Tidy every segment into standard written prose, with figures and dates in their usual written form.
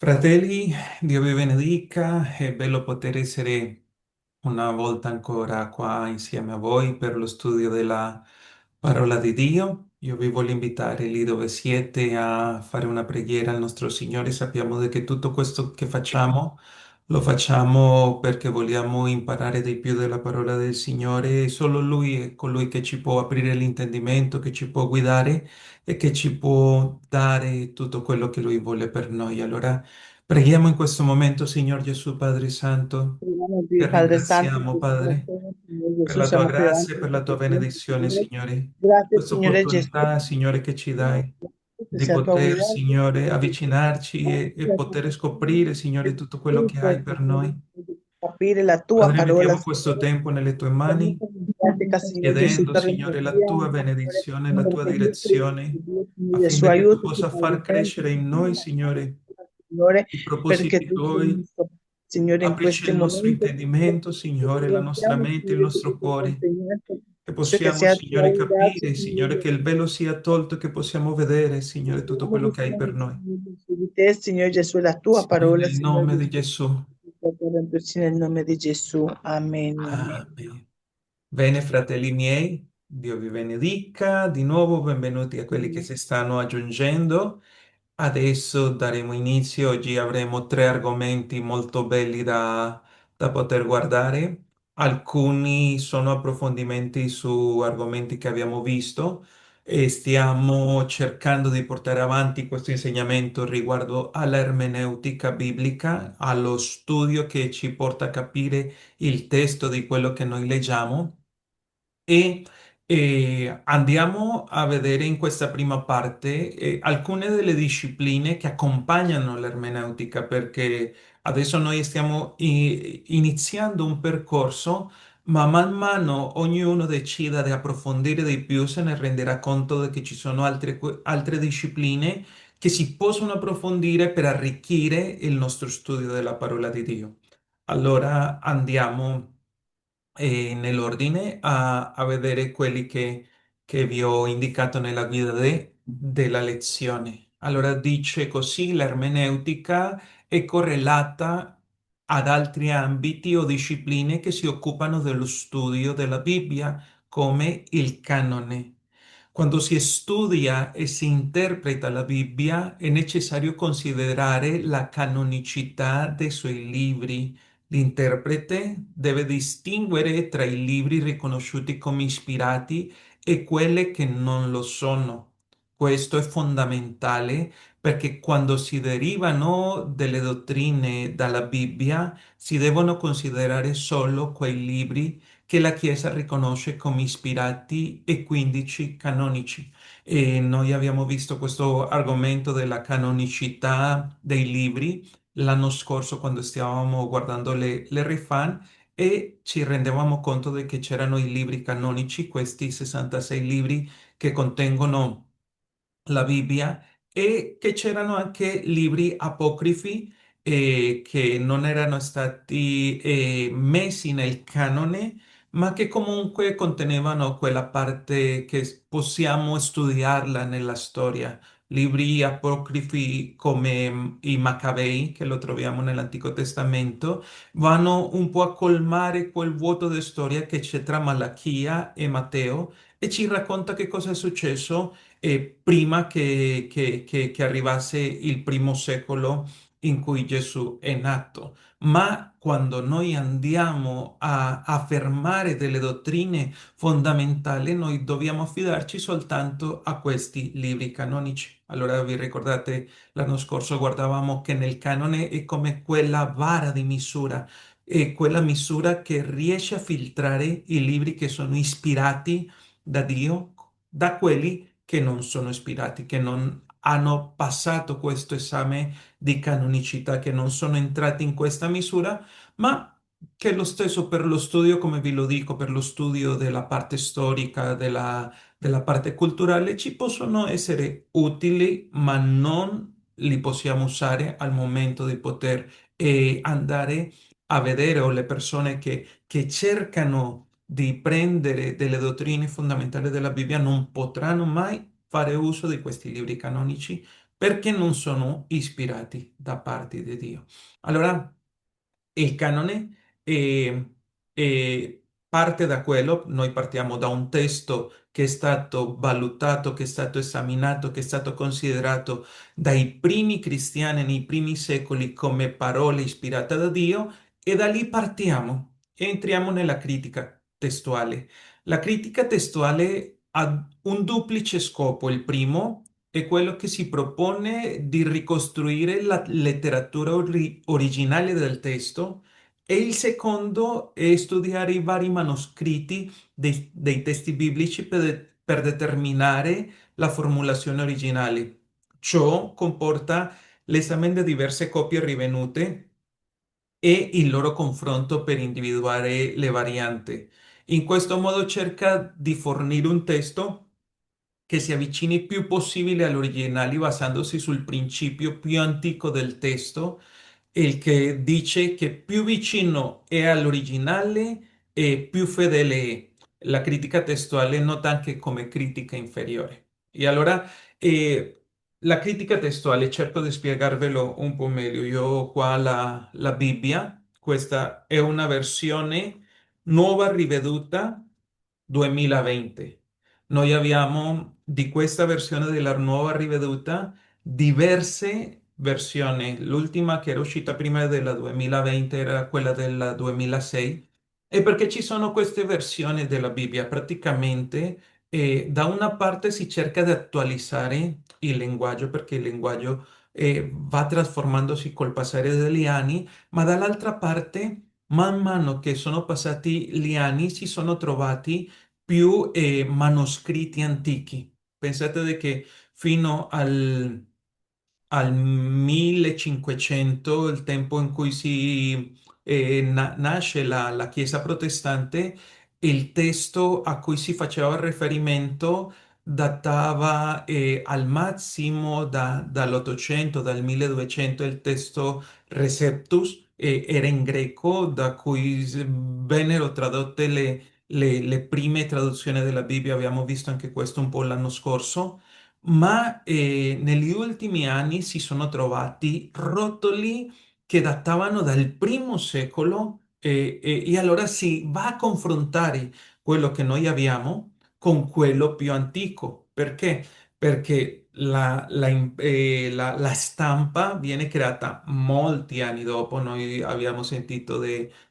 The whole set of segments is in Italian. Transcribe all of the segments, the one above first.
Fratelli, Dio vi benedica, è bello poter essere una volta ancora qua insieme a voi per lo studio della parola di Dio. Io vi voglio invitare lì dove siete a fare una preghiera al nostro Signore. Sappiamo che tutto questo che facciamo lo facciamo perché vogliamo imparare di più della parola del Signore e solo Lui è colui che ci può aprire l'intendimento, che ci può guidare e che ci può dare tutto quello che Lui vuole per noi. Allora, preghiamo in questo momento, Signor Gesù, Padre Santo. Preghiamo Ti di Padre Santo, ringraziamo, che Padre, Signore per Gesù, la tua siamo qui grazia davanti e per alla la tua presenza, benedizione, Signore. Signore. Grazie, Questa Signore Gesù, opportunità, Signore, che ci dai che di sia tua poter, guida, Signore, avvicinarci e poter scoprire, Signore, tutto quello che hai per noi. capire la tua Padre, parola, mettiamo questo Signore. tempo nelle tue mani, Permetta in pratica, Signore Gesù, chiedendo, per Signore, la tua Signore, benedizione, la tua perché io credo che direzione, Dio, Signore, suo affinché tu aiuto, suo possa Padre far Santo, crescere in noi, Signore, Signore, i perché propositi tu sei il tuoi. nostro Signore in Aprici questi il nostro momenti. intendimento, Ti Signore, la nostra ringraziamo, mente, il Signore, per nostro questo cuore, contenimento, che che possiamo, sia tua Signore, grazia, capire, Signore, Signore. che il velo sia tolto e che possiamo vedere, Signore, tutto Siamo quello che hai per dipendenti, noi. Signore Gesù, di te, Signore Gesù, la tua Sì, parola, nel Signore nome di Gesù. Gesù. Nel nome di Gesù. Amen. Amen. Amen. Bene, fratelli miei, Dio vi benedica. Di nuovo, benvenuti a quelli che Amen. si stanno aggiungendo. Adesso daremo inizio. Oggi avremo tre argomenti molto belli da poter guardare. Alcuni sono approfondimenti su argomenti che abbiamo visto e stiamo cercando di portare avanti questo insegnamento riguardo all'ermeneutica biblica, allo studio che ci porta a capire il testo di quello che noi leggiamo e andiamo a vedere in questa prima parte alcune delle discipline che accompagnano l'ermeneutica, perché adesso noi stiamo iniziando un percorso, ma man mano ognuno decida di approfondire di più, se ne renderà conto di che ci sono altre discipline che si possono approfondire per arricchire il nostro studio della parola di Dio. Allora andiamo nell'ordine a vedere quelli che vi ho indicato nella guida della lezione. Allora dice così, l'ermeneutica è correlata ad altri ambiti o discipline che si occupano dello studio della Bibbia, come il canone. Quando si studia e si interpreta la Bibbia, è necessario considerare la canonicità dei suoi libri. L'interprete deve distinguere tra i libri riconosciuti come ispirati e quelli che non lo sono. Questo è fondamentale perché quando si derivano delle dottrine dalla Bibbia, si devono considerare solo quei libri che la Chiesa riconosce come ispirati e 15 canonici. E noi abbiamo visto questo argomento della canonicità dei libri l'anno scorso quando stavamo guardando le Refan e ci rendevamo conto di che c'erano i libri canonici, questi 66 libri che contengono la Bibbia e che c'erano anche libri apocrifi che non erano stati messi nel canone, ma che comunque contenevano quella parte che possiamo studiarla nella storia. Libri apocrifi come i Maccabei, che lo troviamo nell'Antico Testamento, vanno un po' a colmare quel vuoto di storia che c'è tra Malachia e Matteo e ci racconta che cosa è successo prima che arrivasse il primo secolo in cui Gesù è nato. Ma quando noi andiamo a affermare delle dottrine fondamentali, noi dobbiamo affidarci soltanto a questi libri canonici. Allora vi ricordate, l'anno scorso guardavamo che nel canone è come quella vara di misura, è quella misura che riesce a filtrare i libri che sono ispirati da Dio da quelli che non sono ispirati, che non hanno passato questo esame di canonicità, che non sono entrati in questa misura, ma che lo stesso per lo studio, come vi lo dico, per lo studio della parte storica, della parte culturale, ci possono essere utili, ma non li possiamo usare al momento di poter andare a vedere o le persone che cercano di prendere delle dottrine fondamentali della Bibbia non potranno mai fare uso di questi libri canonici perché non sono ispirati da parte di Dio. Allora, il canone parte da quello, noi partiamo da un testo che è stato valutato, che è stato esaminato, che è stato considerato dai primi cristiani nei primi secoli come parole ispirate da Dio e da lì partiamo e entriamo nella critica testuale. La critica testuale ha un duplice scopo. Il primo è quello che si propone di ricostruire la letteratura originale del testo e il secondo è studiare i vari manoscritti dei testi biblici per determinare la formulazione originale. Ciò comporta l'esame di diverse copie rinvenute e il loro confronto per individuare le varianti. In questo modo cerca di fornire un testo che si avvicini più possibile all'originale basandosi sul principio più antico del testo, il che dice che più vicino è all'originale e più fedele è. La critica testuale nota anche come critica inferiore. E allora la critica testuale, cerco di spiegarvelo un po' meglio. Io ho qua la Bibbia, questa è una versione nuova riveduta 2020. Noi abbiamo di questa versione della nuova riveduta diverse versioni. L'ultima che era uscita prima della 2020 era quella del 2006. E perché ci sono queste versioni della Bibbia? Praticamente, da una parte si cerca di attualizzare il linguaggio perché il linguaggio va trasformandosi col passare degli anni, ma dall'altra parte, man mano che sono passati gli anni, si sono trovati più manoscritti antichi. Pensate di che fino al 1500, il tempo in cui nasce la Chiesa protestante, il testo a cui si faceva riferimento datava al massimo dall'800, dal 1200, il testo Receptus, era in greco, da cui vennero tradotte le prime traduzioni della Bibbia, abbiamo visto anche questo un po' l'anno scorso, ma negli ultimi anni si sono trovati rotoli che datavano dal primo secolo e allora si va a confrontare quello che noi abbiamo con quello più antico. Perché? Perché la stampa viene creata molti anni dopo. Noi abbiamo sentito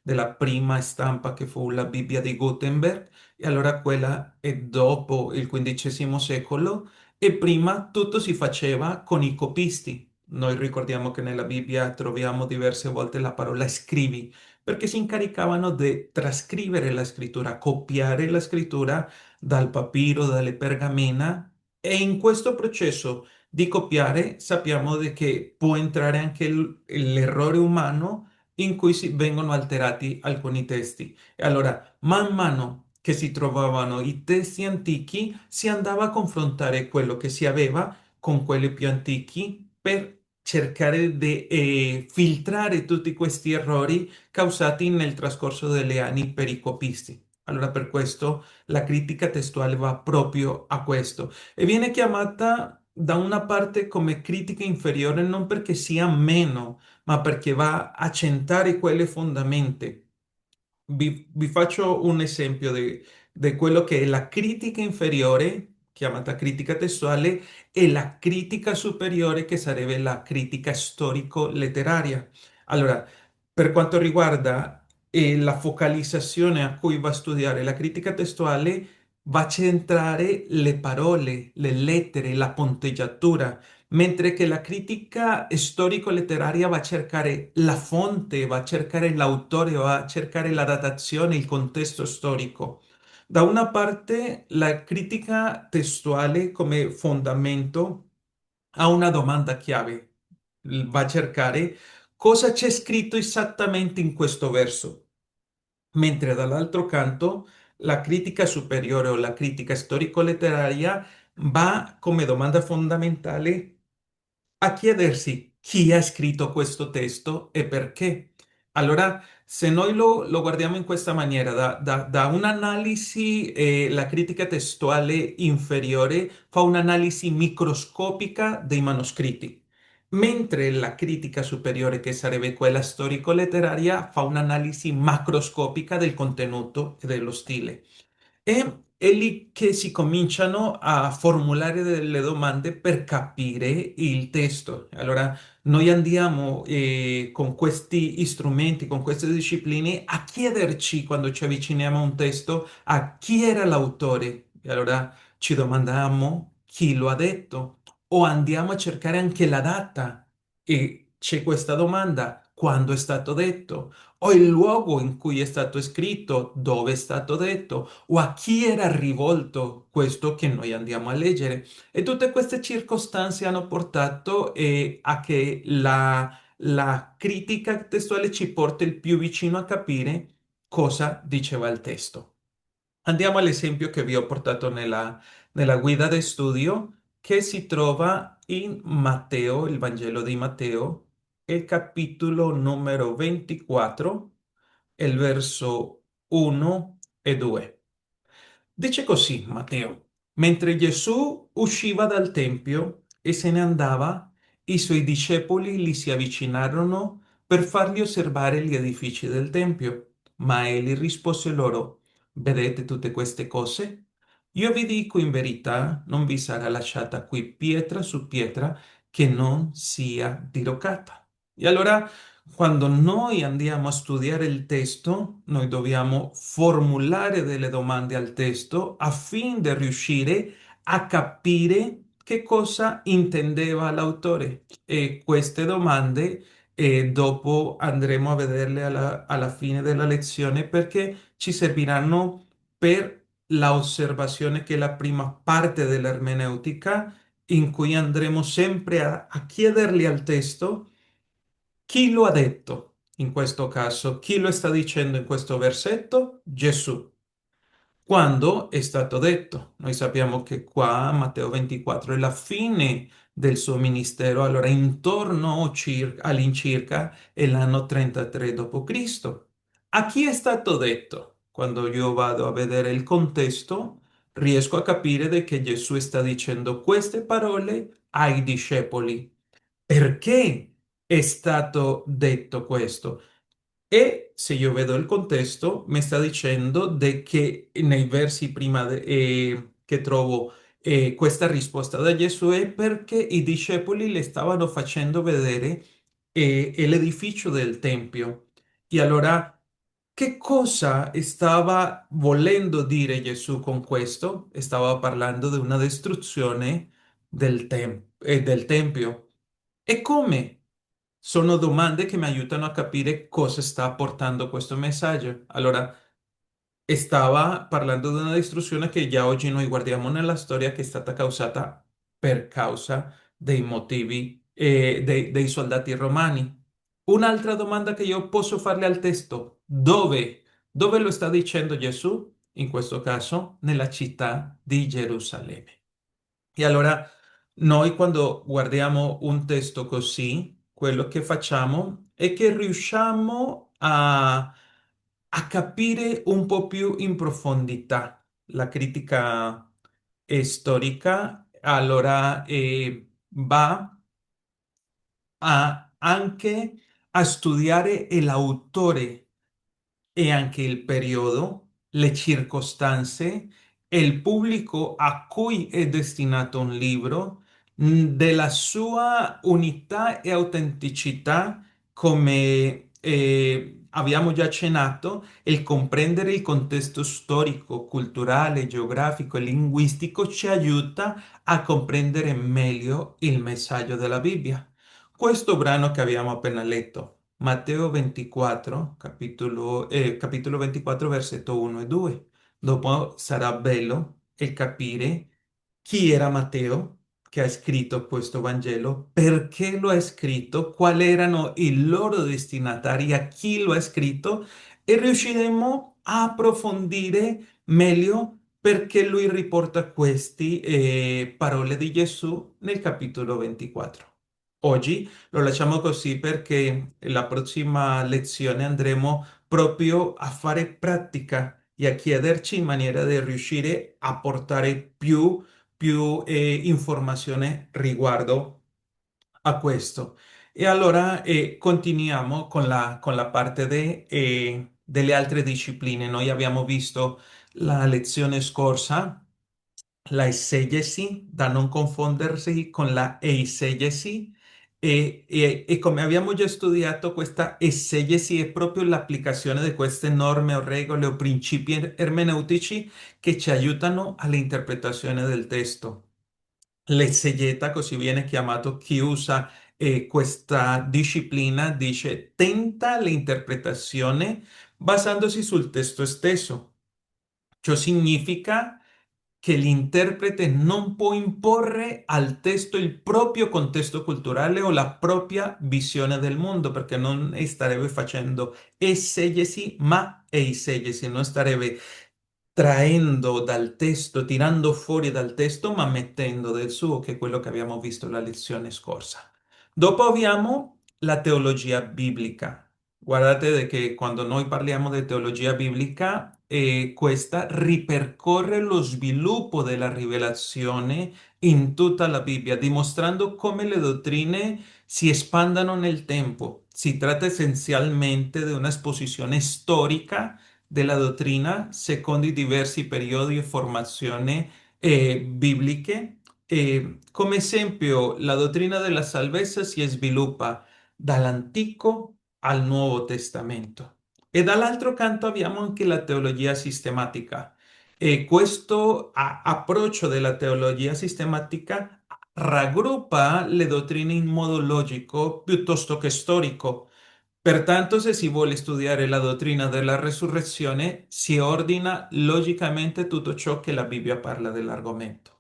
della prima stampa che fu la Bibbia di Gutenberg e allora quella è dopo il XV secolo e prima tutto si faceva con i copisti. Noi ricordiamo che nella Bibbia troviamo diverse volte la parola scrivi, perché si incaricavano di trascrivere la scrittura, copiare la scrittura dal papiro, dalle pergamena, e in questo processo di copiare sappiamo di che può entrare anche l'errore umano in cui si vengono alterati alcuni testi. E allora, man mano che si trovavano i testi antichi, si andava a confrontare quello che si aveva con quelli più antichi per cercare di filtrare tutti questi errori causati nel trascorso degli anni per i copisti. Allora, per questo la critica testuale va proprio a questo e viene chiamata da una parte come critica inferiore non perché sia meno, ma perché va a centrare quelle fondamenta. Vi faccio un esempio di quello che è la critica inferiore, chiamata critica testuale, e la critica superiore, che sarebbe la critica storico-letteraria. Allora, per quanto riguarda la focalizzazione a cui va a studiare la critica testuale, va a centrare le parole, le lettere, la punteggiatura, mentre che la critica storico-letteraria va a cercare la fonte, va a cercare l'autore, va a cercare la datazione, il contesto storico. Da una parte, la critica testuale come fondamento ha una domanda chiave, va a cercare cosa c'è scritto esattamente in questo verso, mentre dall'altro canto la critica superiore o la critica storico-letteraria va come domanda fondamentale a chiedersi chi ha scritto questo testo e perché. Allora, se noi lo guardiamo in questa maniera, da un'analisi, la critica testuale inferiore fa un'analisi microscopica dei manoscritti, mentre la critica superiore, che sarebbe quella storico-letteraria, fa un'analisi macroscopica del contenuto e dello stile. È lì che si cominciano a formulare delle domande per capire il testo. Allora, noi andiamo con questi strumenti, con queste discipline, a chiederci quando ci avviciniamo a un testo a chi era l'autore. E allora ci domandiamo chi lo ha detto o andiamo a cercare anche la data e c'è questa domanda, quando è stato detto? O il luogo in cui è stato scritto, dove è stato detto, o a chi era rivolto questo che noi andiamo a leggere. E tutte queste circostanze hanno portato a che la critica testuale ci porta il più vicino a capire cosa diceva il testo. Andiamo all'esempio che vi ho portato nella guida di studio, che si trova in Matteo, il Vangelo di Matteo, il capitolo numero 24, il verso 1 e 2. Dice così Matteo: mentre Gesù usciva dal tempio e se ne andava, i suoi discepoli gli si avvicinarono per fargli osservare gli edifici del tempio. Ma egli rispose loro: vedete tutte queste cose? Io vi dico in verità, non vi sarà lasciata qui pietra su pietra che non sia diroccata. E allora, quando noi andiamo a studiare il testo, noi dobbiamo formulare delle domande al testo affinché riuscire a capire che cosa intendeva l'autore. E queste domande dopo andremo a vederle alla fine della lezione perché ci serviranno per la osservazione, che è la prima parte dell'ermeneutica, in cui andremo sempre a chiedergli al testo chi lo ha detto in questo caso, chi lo sta dicendo in questo versetto? Gesù. Quando è stato detto? Noi sappiamo che qua Matteo 24 è la fine del suo ministero, allora intorno all'incirca è l'anno 33 d.C. A chi è stato detto? Quando io vado a vedere il contesto, riesco a capire che Gesù sta dicendo queste parole ai discepoli. Perché è stato detto questo? E se io vedo il contesto, mi sta dicendo che nei versi prima che trovo questa risposta da Gesù è perché i discepoli le stavano facendo vedere l'edificio del Tempio. E allora, che cosa stava volendo dire Gesù con questo? Stava parlando di una distruzione del Tempio. E come? Sono domande che mi aiutano a capire cosa sta portando questo messaggio. Allora, stava parlando di una distruzione che già oggi noi guardiamo nella storia, che è stata causata per causa dei motivi dei soldati romani. Un'altra domanda che io posso farle al testo: dove? Dove lo sta dicendo Gesù? In questo caso, nella città di Gerusalemme. E allora noi quando guardiamo un testo così, quello che facciamo è che riusciamo a capire un po' più in profondità la critica storica, allora va anche a studiare l'autore e anche il periodo, le circostanze e il pubblico a cui è destinato un libro, della sua unità e autenticità, come abbiamo già accennato, il comprendere il contesto storico, culturale, geografico e linguistico ci aiuta a comprendere meglio il messaggio della Bibbia. Questo brano che abbiamo appena letto, Matteo 24, capitolo 24, versetto 1 e 2. Dopo sarà bello il capire chi era Matteo che ha scritto questo Vangelo, perché lo ha scritto, quali erano i loro destinatari, a chi lo ha scritto, e riusciremo a approfondire meglio perché lui riporta queste parole di Gesù nel capitolo 24. oggi. Lo lasciamo così perché la prossima lezione andremo proprio a fare pratica e a chiederci in maniera da riuscire a portare più informazione riguardo a questo. E allora continuiamo con la parte delle altre discipline. Noi abbiamo visto la lezione scorsa, la esegesi, da non confondersi con la eisegesi. E come abbiamo già studiato, questa esegesi è proprio l'applicazione di queste norme o regole o principi ermeneutici che ci aiutano all'interpretazione del testo. L'esegeta, così viene chiamato chi usa questa disciplina, dice tenta l'interpretazione basandosi sul testo stesso. Ciò significa che l'interprete non può imporre al testo il proprio contesto culturale o la propria visione del mondo, perché non starebbe facendo esegesi, ma eisegesi, non starebbe traendo dal testo, tirando fuori dal testo, ma mettendo del suo, che è quello che abbiamo visto la lezione scorsa. Dopo abbiamo la teologia biblica. Guardate che quando noi parliamo di teologia biblica, questa ripercorre lo sviluppo della rivelazione in tutta la Bibbia, dimostrando come le dottrine si espandano nel tempo. Si tratta essenzialmente di una esposizione storica della dottrina secondo i diversi periodi di formazione bibliche. Come esempio, la dottrina della salvezza si sviluppa dall'Antico al Nuovo Testamento. E dall'altro canto abbiamo anche la teologia sistematica. E questo approccio della teologia sistematica raggruppa le dottrine in modo logico piuttosto che storico. Pertanto, se si vuole studiare la dottrina della resurrezione, si ordina logicamente tutto ciò che la Bibbia parla dell'argomento.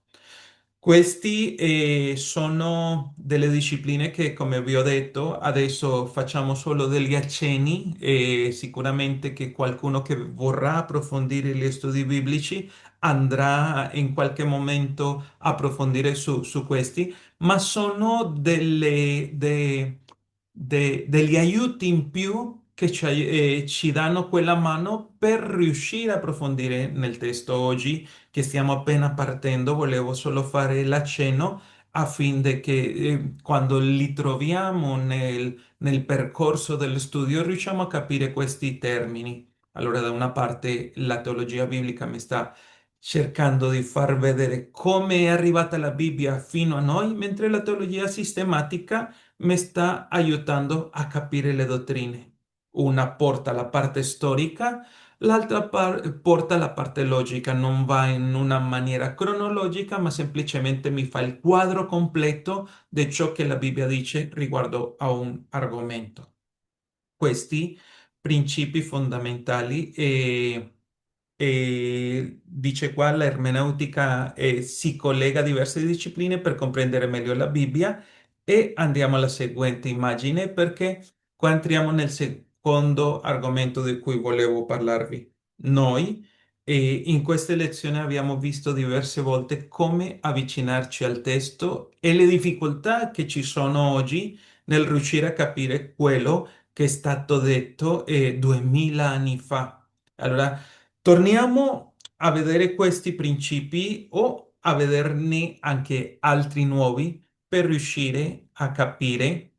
Questi sono delle discipline che, come vi ho detto, adesso facciamo solo degli accenni e sicuramente che qualcuno che vorrà approfondire gli studi biblici andrà in qualche momento a approfondire su questi, ma sono degli aiuti in più che ci danno quella mano per riuscire a approfondire nel testo. Oggi che stiamo appena partendo, volevo solo fare l'accenno affinché quando li troviamo nel percorso dello studio riusciamo a capire questi termini. Allora, da una parte la teologia biblica mi sta cercando di far vedere come è arrivata la Bibbia fino a noi, mentre la teologia sistematica mi sta aiutando a capire le dottrine. Una porta la parte storica, l'altra porta la parte logica, non va in una maniera cronologica, ma semplicemente mi fa il quadro completo di ciò che la Bibbia dice riguardo a un argomento. Questi principi fondamentali e dice qua l'ermeneutica si collega a diverse discipline per comprendere meglio la Bibbia e andiamo alla seguente immagine perché qua entriamo nel secondo argomento di cui volevo parlarvi. Noi in queste lezioni abbiamo visto diverse volte come avvicinarci al testo e le difficoltà che ci sono oggi nel riuscire a capire quello che è stato detto 2000 anni fa. Allora, torniamo a vedere questi principi o a vederne anche altri nuovi per riuscire a capire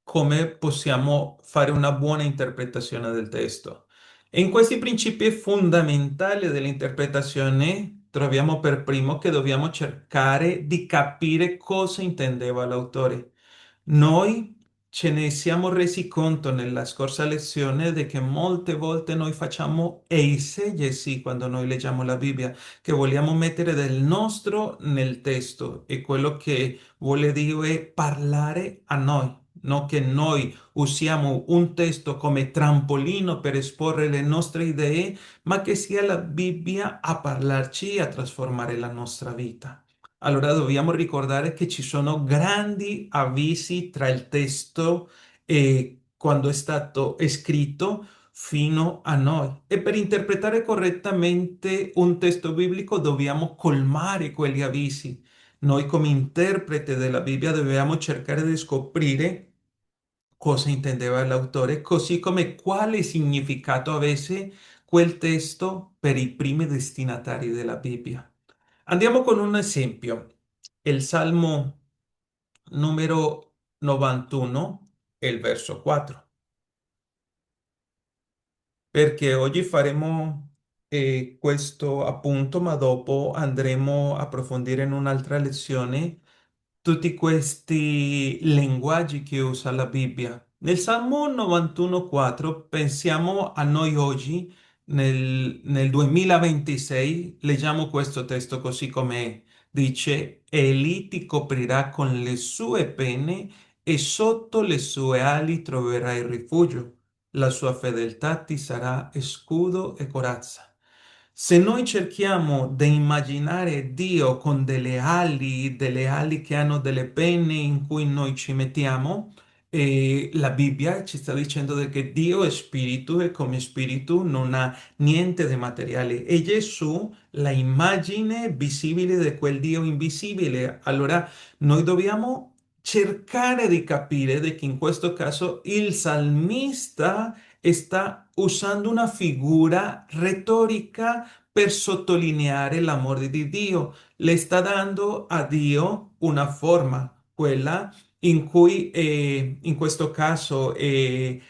come possiamo fare una buona interpretazione del testo. E in questi principi fondamentali dell'interpretazione troviamo per primo che dobbiamo cercare di capire cosa intendeva l'autore. Noi ce ne siamo resi conto nella scorsa lezione di che molte volte noi facciamo eisegesi quando noi leggiamo la Bibbia, che vogliamo mettere del nostro nel testo e quello che vuole dire è parlare a noi. Non che noi usiamo un testo come trampolino per esporre le nostre idee, ma che sia la Bibbia a parlarci e a trasformare la nostra vita. Allora dobbiamo ricordare che ci sono grandi avvisi tra il testo e quando è stato scritto fino a noi. E per interpretare correttamente un testo biblico dobbiamo colmare quegli avvisi. Noi come interprete della Bibbia dobbiamo cercare di scoprire cosa intendeva l'autore, così come quale significato avesse quel testo per i primi destinatari della Bibbia. Andiamo con un esempio. Il Salmo numero 91 e il verso 4, perché oggi faremo questo appunto, ma dopo andremo a approfondire in un'altra lezione tutti questi linguaggi che usa la Bibbia. Nel Salmo 91,4 pensiamo a noi oggi, nel 2026, leggiamo questo testo così com'è. Dice, Egli ti coprirà con le sue pene e sotto le sue ali troverai rifugio. La sua fedeltà ti sarà scudo e corazza. Se noi cerchiamo di immaginare Dio con delle ali che hanno delle penne in cui noi ci mettiamo, la Bibbia ci sta dicendo che Dio è spirito e come spirito non ha niente di materiale. E Gesù, la immagine visibile di quel Dio invisibile. Allora noi dobbiamo cercare di capire che in questo caso il salmista sta usando una figura retorica per sottolineare l'amore di Dio. Le sta dando a Dio una forma, quella in cui in questo caso gli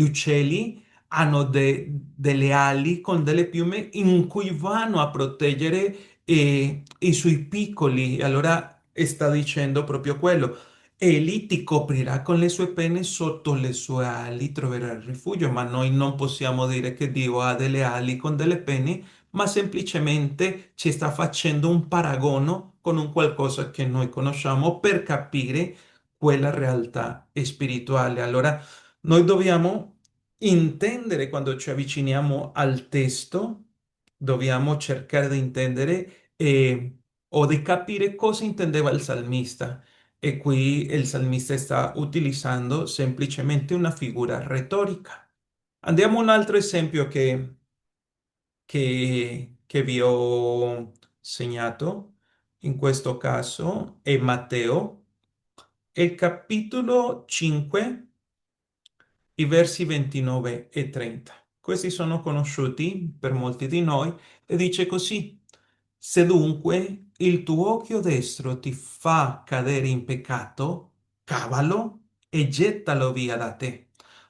uccelli hanno delle ali con delle piume in cui vanno a proteggere i suoi piccoli. Allora sta dicendo proprio quello. Egli ti coprirà con le sue pene, sotto le sue ali troverai rifugio, ma noi non possiamo dire che Dio ha delle ali con delle pene, ma semplicemente ci sta facendo un paragono con un qualcosa che noi conosciamo per capire quella realtà spirituale. Allora, noi dobbiamo intendere quando ci avviciniamo al testo, dobbiamo cercare di intendere o di capire cosa intendeva il salmista. E qui il salmista sta utilizzando semplicemente una figura retorica. Andiamo a un altro esempio che vi ho segnato. In questo caso è Matteo, il capitolo 5, i versi 29 e 30. Questi sono conosciuti per molti di noi e dice così: Se dunque il tuo occhio destro ti fa cadere in peccato, cavalo e gettalo via da te,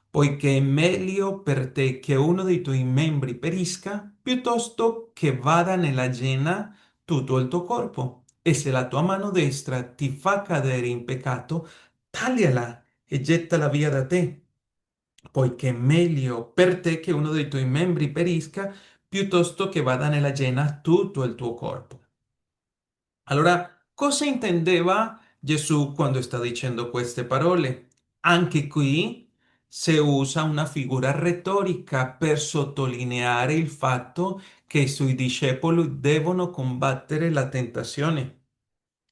poiché è meglio per te che uno dei tuoi membri perisca, piuttosto che vada nella genna tutto il tuo corpo. E se la tua mano destra ti fa cadere in peccato, tagliala e gettala via da te, poiché è meglio per te che uno dei tuoi membri perisca, piuttosto che vada nella genna tutto il tuo corpo. Allora, cosa intendeva Gesù quando sta dicendo queste parole? Anche qui si usa una figura retorica per sottolineare il fatto che i suoi discepoli devono combattere la tentazione.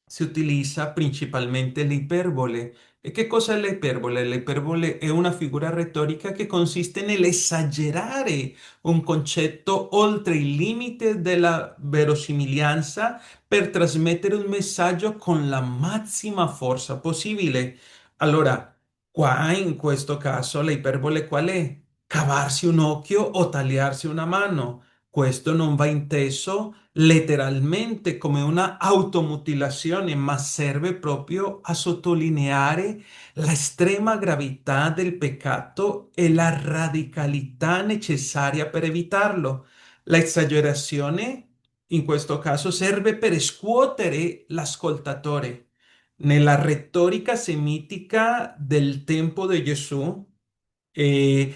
Si utilizza principalmente l'iperbole. E che cos'è l'iperbole? L'iperbole è una figura retorica che consiste nell'esagerare un concetto oltre il limite della verosimiglianza per trasmettere un messaggio con la massima forza possibile. Allora, qua in questo caso l'iperbole qual è? Cavarsi un occhio o tagliarsi una mano. Questo non va inteso letteralmente come una automutilazione, ma serve proprio a sottolineare la estrema gravità del peccato e la radicalità necessaria per evitarlo. La esagerazione, in questo caso, serve per scuotere l'ascoltatore. Nella retorica semitica del tempo di Gesù, e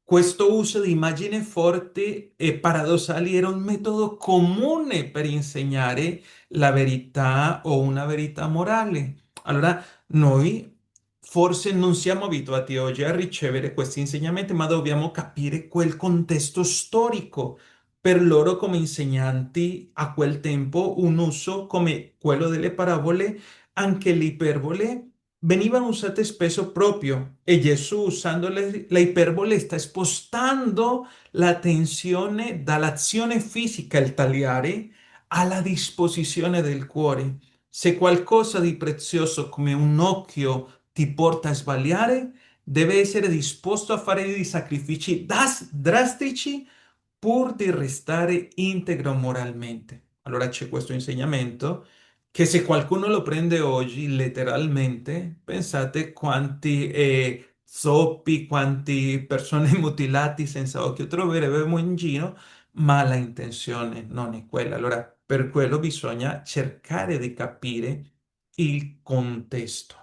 questo uso di immagini forti e paradossali era un metodo comune per insegnare la verità o una verità morale. Allora, noi forse non siamo abituati oggi a ricevere questi insegnamenti, ma dobbiamo capire quel contesto storico. Per loro come insegnanti a quel tempo un uso come quello delle parabole, anche l'iperbole venivano usate spesso proprio e Gesù usando la iperbole sta spostando l'attenzione dall'azione fisica, il tagliare, alla disposizione del cuore. Se qualcosa di prezioso come un occhio ti porta a sbagliare, deve essere disposto a fare dei sacrifici drastici pur di restare integro moralmente. Allora c'è questo insegnamento che se qualcuno lo prende oggi letteralmente, pensate quanti zoppi, quanti persone mutilati senza occhio troveremo in giro, ma la intenzione non è quella. Allora, per quello bisogna cercare di capire il contesto.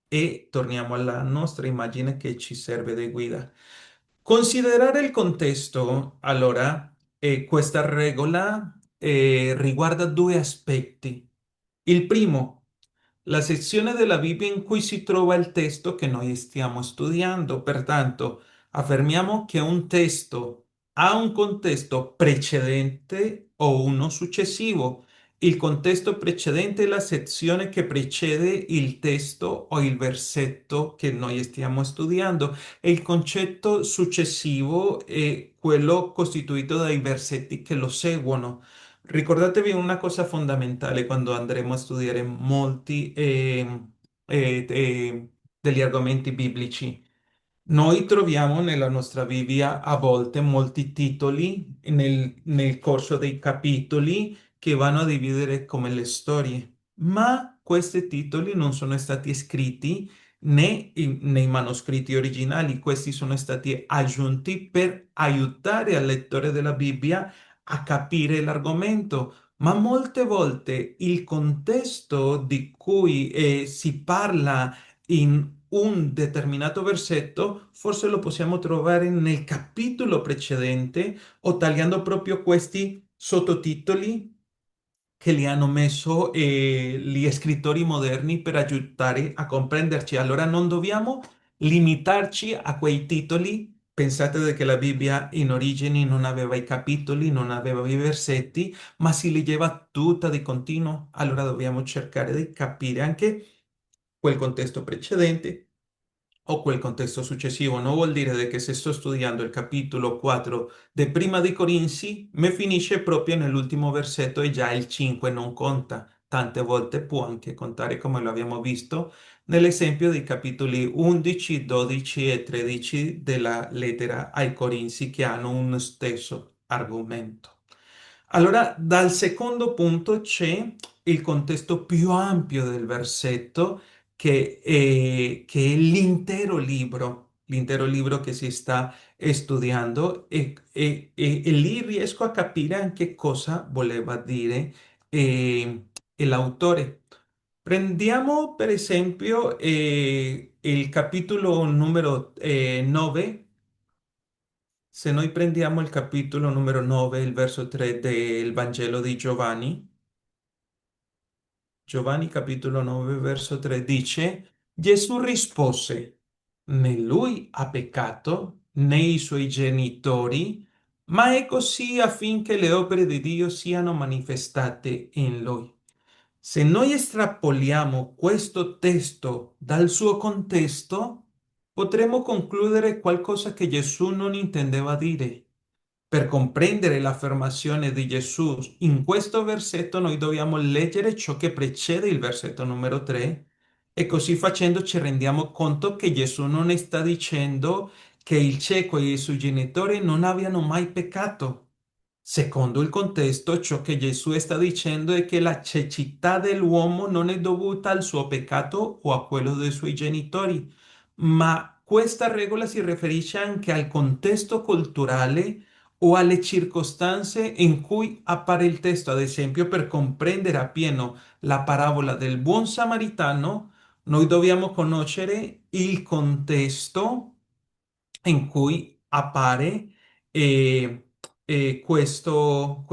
E torniamo alla nostra immagine che ci serve di guida. Considerare il contesto, allora, questa regola riguarda due aspetti. Il primo, la sezione della Bibbia in cui si trova il testo che noi stiamo studiando. Pertanto, affermiamo che un testo ha un contesto precedente o uno successivo. Il contesto precedente è la sezione che precede il testo o il versetto che noi stiamo studiando e il concetto successivo è quello costituito dai versetti che lo seguono. Ricordatevi una cosa fondamentale quando andremo a studiare molti degli argomenti biblici. Noi troviamo nella nostra Bibbia a volte molti titoli nel corso dei capitoli che vanno a dividere come le storie, ma questi titoli non sono stati scritti nei manoscritti originali, questi sono stati aggiunti per aiutare al lettore della Bibbia a capire l'argomento. Ma molte volte il contesto di cui si parla in un determinato versetto, forse lo possiamo trovare nel capitolo precedente o tagliando proprio questi sottotitoli che li hanno messo gli scrittori moderni per aiutare a comprenderci. Allora non dobbiamo limitarci a quei titoli. Pensate che la Bibbia in origini non aveva i capitoli, non aveva i versetti, ma si leggeva tutta di continuo. Allora dobbiamo cercare di capire anche quel contesto precedente o quel contesto successivo. Non vuol dire che se sto studiando il capitolo 4 di Prima di Corinzi, mi finisce proprio nell'ultimo versetto e già il 5 non conta. Tante volte può anche contare, come lo abbiamo visto nell'esempio dei capitoli 11, 12 e 13 della lettera ai Corinzi che hanno uno stesso argomento. Allora, dal secondo punto c'è il contesto più ampio del versetto che è l'intero libro che si sta studiando e lì riesco a capire anche cosa voleva dire l'autore. Prendiamo per esempio il capitolo numero 9. Se noi prendiamo il capitolo numero 9, il verso 3 del Vangelo di Giovanni, Giovanni capitolo 9, verso 3 dice, Gesù rispose, né lui ha peccato, né i suoi genitori, ma è così affinché le opere di Dio siano manifestate in lui. Se noi estrapoliamo questo testo dal suo contesto, potremo concludere qualcosa che Gesù non intendeva dire. Per comprendere l'affermazione di Gesù in questo versetto, noi dobbiamo leggere ciò che precede il versetto numero 3 e così facendo ci rendiamo conto che Gesù non sta dicendo che il cieco e i suoi genitori non abbiano mai peccato. Secondo il contesto, ciò che Gesù sta dicendo è che la cecità dell'uomo non è dovuta al suo peccato o a quello dei suoi genitori, ma questa regola si riferisce anche al contesto culturale o alle circostanze in cui appare il testo. Ad esempio, per comprendere appieno la parabola del buon samaritano, noi dobbiamo conoscere il contesto in cui appare eh, questo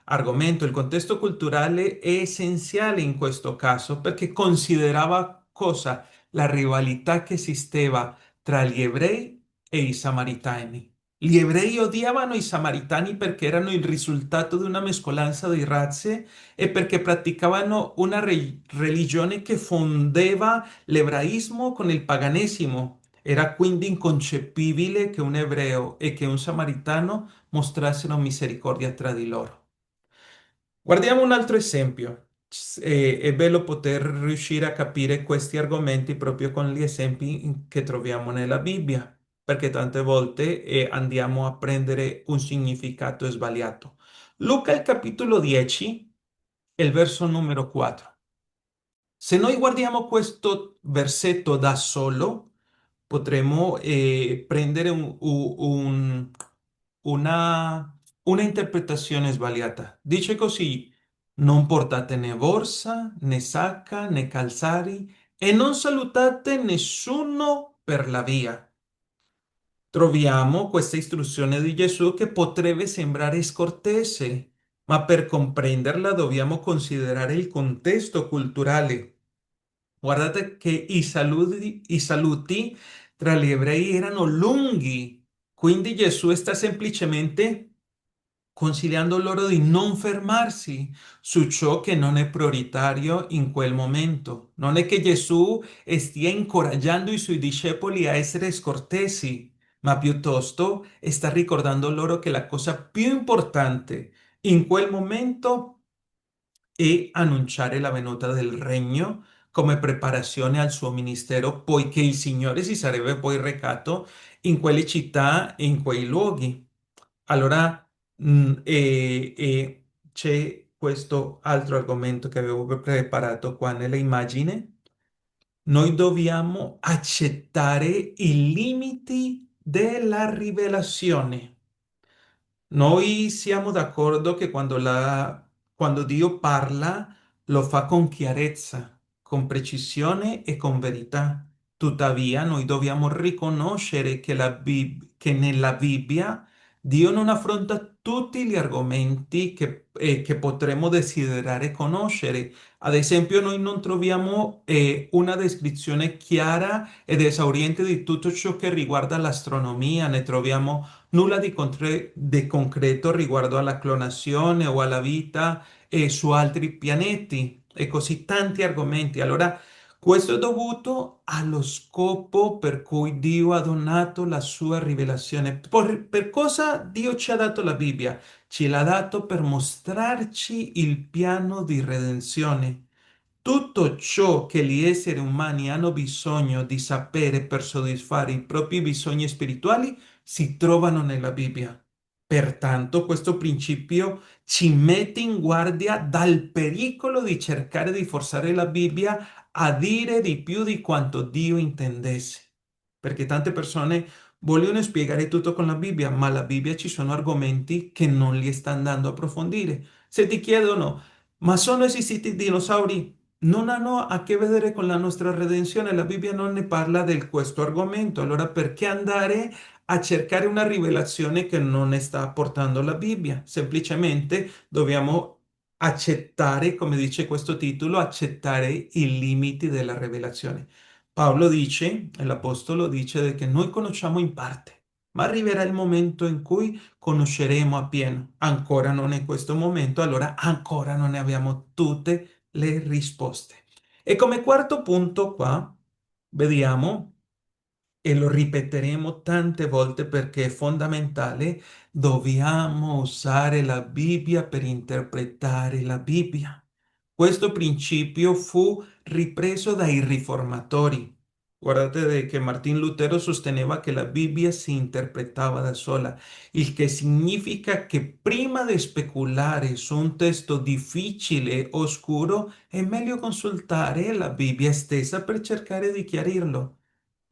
argomento. Il contesto culturale è essenziale in questo caso perché considerava cosa? La rivalità che esisteva tra gli ebrei e i samaritani. Gli ebrei odiavano i samaritani perché erano il risultato di una mescolanza di razze e perché praticavano una religione che fondeva l'ebraismo con il paganesimo. Era quindi inconcepibile che un ebreo e che un samaritano mostrassero misericordia tra di loro. Guardiamo un altro esempio. È bello poter riuscire a capire questi argomenti proprio con gli esempi che troviamo nella Bibbia, perché tante volte andiamo a prendere un significato sbagliato. Luca, il capitolo 10, e il verso numero 4. Se noi guardiamo questo versetto da solo, potremmo prendere una interpretazione sbagliata. Dice così: non portate né borsa, né sacca, né calzari e non salutate nessuno per la via. Troviamo questa istruzione di Gesù che potrebbe sembrare scortese, ma per comprenderla dobbiamo considerare il contesto culturale. Guardate che i saluti tra gli ebrei erano lunghi, quindi Gesù sta semplicemente consigliando loro di non fermarsi su ciò che non è prioritario in quel momento. Non è che Gesù stia incoraggiando i suoi discepoli a essere scortesi, ma piuttosto sta ricordando loro che la cosa più importante in quel momento e annunciare la venuta del regno come preparazione al suo ministero, poiché il Signore si sarebbe poi recato in quelle città e in quei luoghi. Allora, c'è questo altro argomento che avevo preparato qua nelle immagini. Noi dobbiamo accettare i limiti della rivelazione. Noi siamo d'accordo che quando Dio parla lo fa con chiarezza, con precisione e con verità. Tuttavia, noi dobbiamo riconoscere che nella Bibbia Dio non affronta tutti gli argomenti che potremmo desiderare conoscere. Ad esempio, noi non troviamo una descrizione chiara ed esauriente di tutto ciò che riguarda l'astronomia, ne troviamo nulla di concreto riguardo alla clonazione o alla vita su altri pianeti e così tanti argomenti. Allora, questo è dovuto allo scopo per cui Dio ha donato la sua rivelazione. Per cosa Dio ci ha dato la Bibbia? Ce l'ha dato per mostrarci il piano di redenzione. Tutto ciò che gli esseri umani hanno bisogno di sapere per soddisfare i propri bisogni spirituali si trovano nella Bibbia. Pertanto, questo principio ci mette in guardia dal pericolo di cercare di forzare la Bibbia a dire di più di quanto Dio intendesse. Perché tante persone vogliono spiegare tutto con la Bibbia, ma la Bibbia ci sono argomenti che non li sta andando a approfondire. Se ti chiedono, ma sono esistiti dinosauri? Non hanno a che vedere con la nostra redenzione, la Bibbia non ne parla di questo argomento, allora perché andare a cercare una rivelazione che non ne sta portando la Bibbia? Semplicemente dobbiamo accettare, come dice questo titolo, accettare i limiti della rivelazione. Paolo dice, l'Apostolo dice che noi conosciamo in parte, ma arriverà il momento in cui conosceremo appieno. Ancora non è questo momento, allora ancora non ne abbiamo tutte le risposte. E come quarto punto qua, vediamo, e lo ripeteremo tante volte perché è fondamentale, dobbiamo usare la Bibbia per interpretare la Bibbia. Questo principio fu ripreso dai riformatori. Guardate che Martin Lutero sosteneva che la Bibbia si interpretava da sola, il che significa che prima di speculare su un testo difficile o oscuro è meglio consultare la Bibbia stessa per cercare di chiarirlo.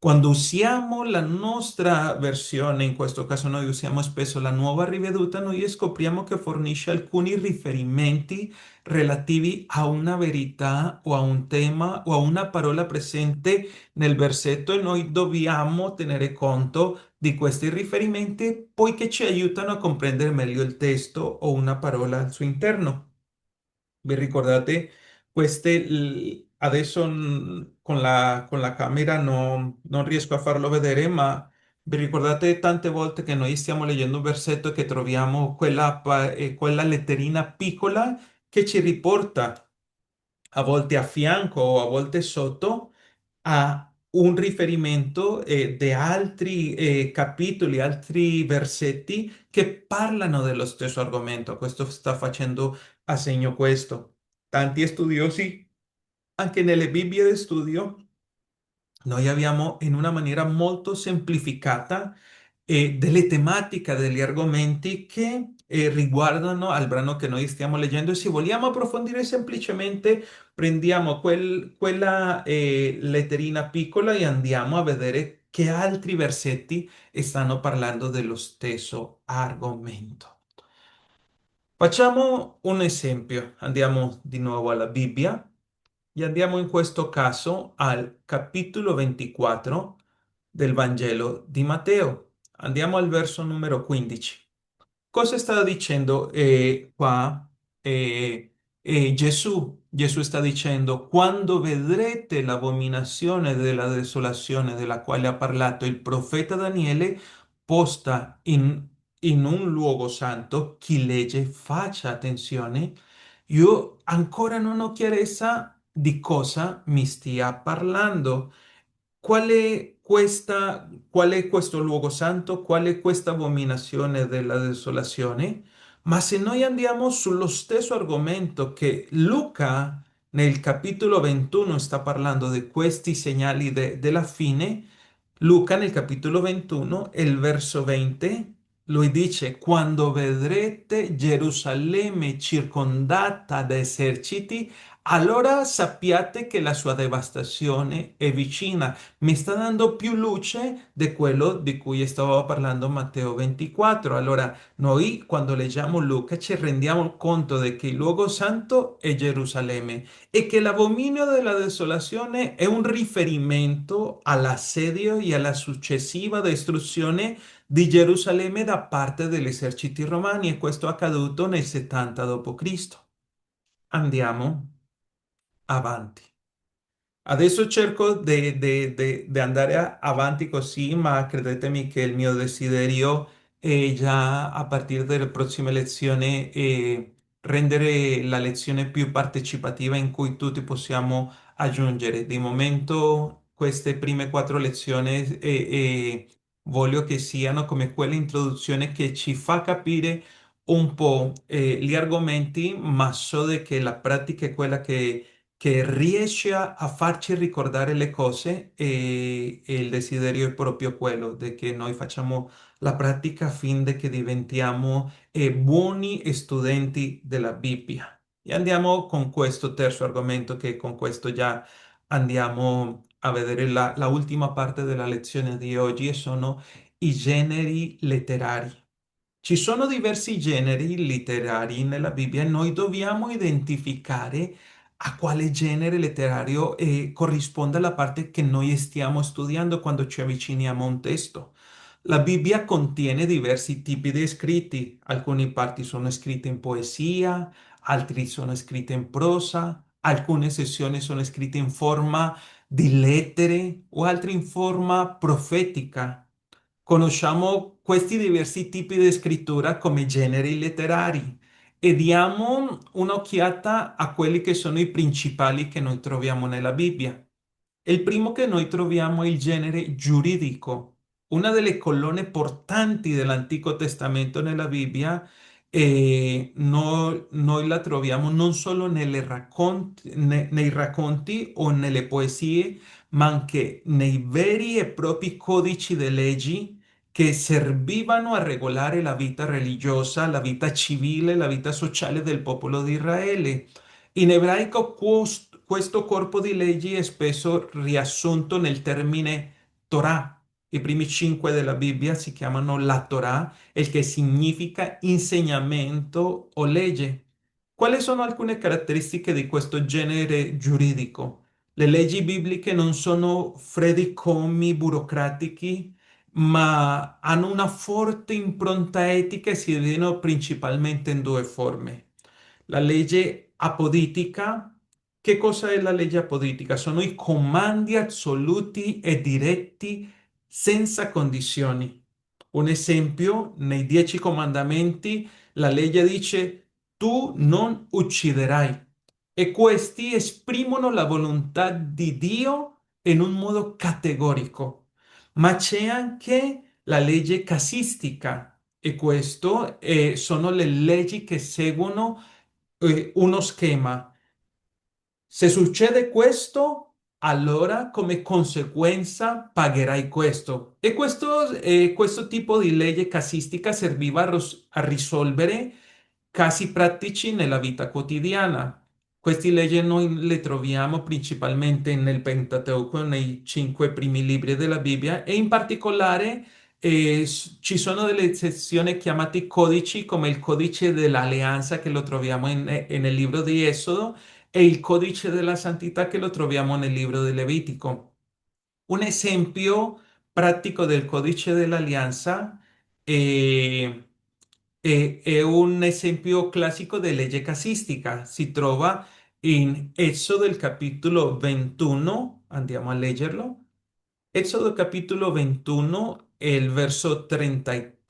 Quando usiamo la nostra versione, in questo caso noi usiamo spesso la nuova riveduta, noi scopriamo che fornisce alcuni riferimenti relativi a una verità o a un tema o a una parola presente nel versetto e noi dobbiamo tenere conto di questi riferimenti poiché ci aiutano a comprendere meglio il testo o una parola al suo interno. Vi ricordate adesso con la camera non riesco a farlo vedere, ma vi ricordate tante volte che noi stiamo leggendo un versetto e che troviamo quella letterina piccola che ci riporta a volte a fianco o a volte sotto a un riferimento di altri capitoli, altri versetti che parlano dello stesso argomento. Questo sta facendo a segno questo. Tanti studiosi, anche nelle Bibbie di studio, noi abbiamo in una maniera molto semplificata delle tematiche, degli argomenti che riguardano al brano che noi stiamo leggendo e se vogliamo approfondire semplicemente prendiamo quella letterina piccola e andiamo a vedere che altri versetti stanno parlando dello stesso argomento. Facciamo un esempio, andiamo di nuovo alla Bibbia e andiamo in questo caso al capitolo 24 del Vangelo di Matteo. Andiamo al verso numero 15. Cosa sta dicendo qua Gesù? Gesù sta dicendo, quando vedrete l'abominazione della desolazione della quale ha parlato il profeta Daniele, posta in un luogo santo, chi legge faccia attenzione, io ancora non ho chiarezza di cosa mi stia parlando. Qual è questo luogo santo? Qual è questa abominazione della desolazione? Ma se noi andiamo sullo stesso argomento che Luca nel capitolo 21 sta parlando di questi segnali della fine, Luca nel capitolo 21 e il verso 20, lui dice, quando vedrete Gerusalemme circondata da eserciti, allora sappiate che la sua devastazione è vicina. Mi sta dando più luce di quello di cui stavo parlando Matteo 24. Allora, noi quando leggiamo Luca ci rendiamo conto di che il luogo santo è Gerusalemme e che l'abominio della desolazione è un riferimento all'assedio e alla successiva distruzione di Gerusalemme da parte degli eserciti romani e questo è accaduto nel 70 d.C. Andiamo avanti. Adesso cerco di andare avanti così, ma credetemi che il mio desiderio è già a partire dalle prossime lezioni rendere la lezione più partecipativa in cui tutti possiamo aggiungere. Di momento queste prime quattro lezioni voglio che siano come quell'introduzione che ci fa capire un po' gli argomenti, ma so che la pratica è quella che riesce a farci ricordare le cose e il desiderio è proprio quello di che noi facciamo la pratica affinché che diventiamo buoni studenti della Bibbia. E andiamo con questo terzo argomento che con questo già andiamo a vedere la ultima parte della lezione di oggi e sono i generi letterari. Ci sono diversi generi letterari nella Bibbia e noi dobbiamo identificare a quale genere letterario corrisponde la parte che noi stiamo studiando quando ci avviciniamo a un testo. La Bibbia contiene diversi tipi di scritti, alcune parti sono scritte in poesia, altri sono scritte in prosa, alcune sezioni sono scritte in forma di lettere o altre in forma profetica. Conosciamo questi diversi tipi di scrittura come generi letterari e diamo un'occhiata a quelli che sono i principali che noi troviamo nella Bibbia. Il primo che noi troviamo è il genere giuridico, una delle colonne portanti dell'Antico Testamento nella Bibbia e noi la troviamo non solo nei racconti o nelle poesie, ma anche nei veri e propri codici di leggi che servivano a regolare la vita religiosa, la vita civile, la vita sociale del popolo di Israele. In ebraico questo corpo di leggi è spesso riassunto nel termine Torah. I primi cinque della Bibbia si chiamano la Torah, il che significa insegnamento o legge. Quali sono alcune caratteristiche di questo genere giuridico? Le leggi bibliche non sono freddi commi burocratici, ma hanno una forte impronta etica e si dividono principalmente in due forme. La legge apoditica. Che cosa è la legge apoditica? Sono i comandi assoluti e diretti senza condizioni. Un esempio, nei 10 comandamenti la legge dice tu non ucciderai e questi esprimono la volontà di Dio in un modo categorico. Ma c'è anche la legge casistica e questo sono le leggi che seguono uno schema. Se succede questo, allora come conseguenza pagherai questo. E questo tipo di legge casistica serviva a risolvere casi pratici nella vita quotidiana. Queste leggi noi le troviamo principalmente nel Pentateuco, nei cinque primi libri della Bibbia, e in particolare ci sono delle sezioni chiamate codici, come il codice dell'alleanza che lo troviamo nel libro di Esodo e il codice della santità che lo troviamo nel libro di Levitico. Un esempio pratico del codice dell'alleanza eh, è un esempio classico di legge casistica. Si trova in Esodo il capitolo 21, andiamo a leggerlo. Esodo capitolo 21 e il verso 33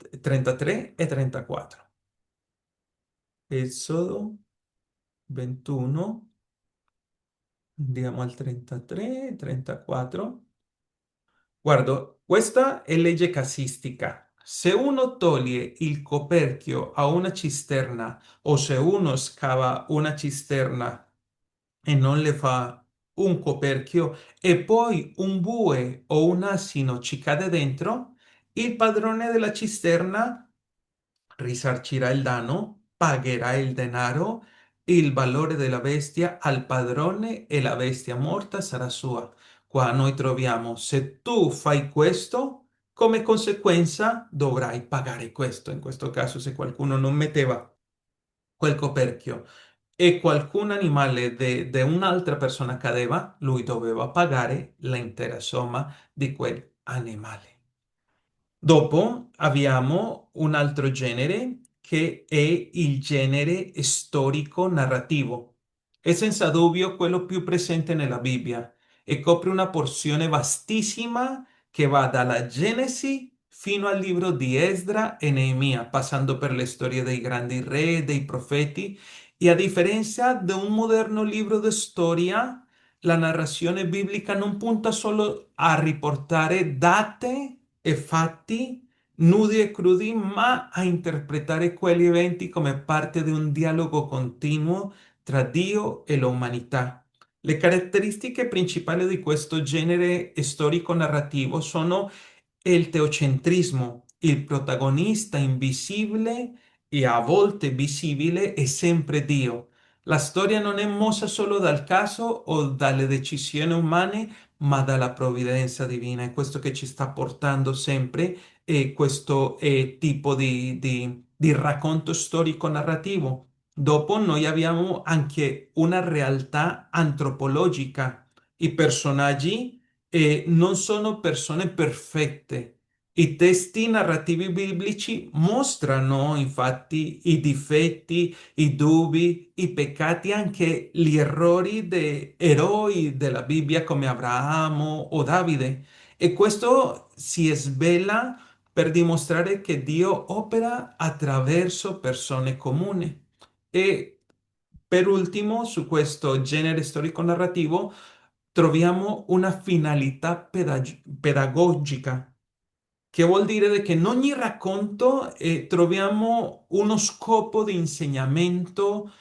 e 34. Esodo 21, andiamo al 33 e 34. Guardo, questa è legge casistica. Se uno toglie il coperchio a una cisterna o se uno scava una cisterna e non le fa un coperchio e poi un bue o un asino ci cade dentro, il padrone della cisterna risarcirà il danno, pagherà il denaro, il valore della bestia al padrone e la bestia morta sarà sua. Qua noi troviamo, se tu fai questo, come conseguenza dovrai pagare questo. In questo caso, se qualcuno non metteva quel coperchio e qualcun animale di un'altra persona cadeva, lui doveva pagare l'intera somma di quell'animale. Dopo abbiamo un altro genere che è il genere storico-narrativo. È senza dubbio quello più presente nella Bibbia e copre una porzione vastissima che va dalla Genesi fino al libro di Esdra e Neemia, passando per le storie dei grandi re, dei profeti. E a differenza di un moderno libro di storia, la narrazione biblica non punta solo a riportare date e fatti nudi e crudi, ma a interpretare quegli eventi come parte di un dialogo continuo tra Dio e l'umanità. Le caratteristiche principali di questo genere storico-narrativo sono il teocentrismo, il protagonista invisibile e a volte visibile è sempre Dio. La storia non è mossa solo dal caso o dalle decisioni umane, ma dalla provvidenza divina. È questo che ci sta portando sempre questo tipo di racconto storico narrativo. Dopo noi abbiamo anche una realtà antropologica. I personaggi non sono persone perfette. I testi narrativi biblici mostrano infatti i difetti, i dubbi, i peccati, anche gli errori dei eroi della Bibbia come Abramo o Davide. E questo si svela per dimostrare che Dio opera attraverso persone comuni. E per ultimo, su questo genere storico-narrativo, troviamo una finalità pedagogica, che vuol dire che in ogni racconto troviamo uno scopo di insegnamento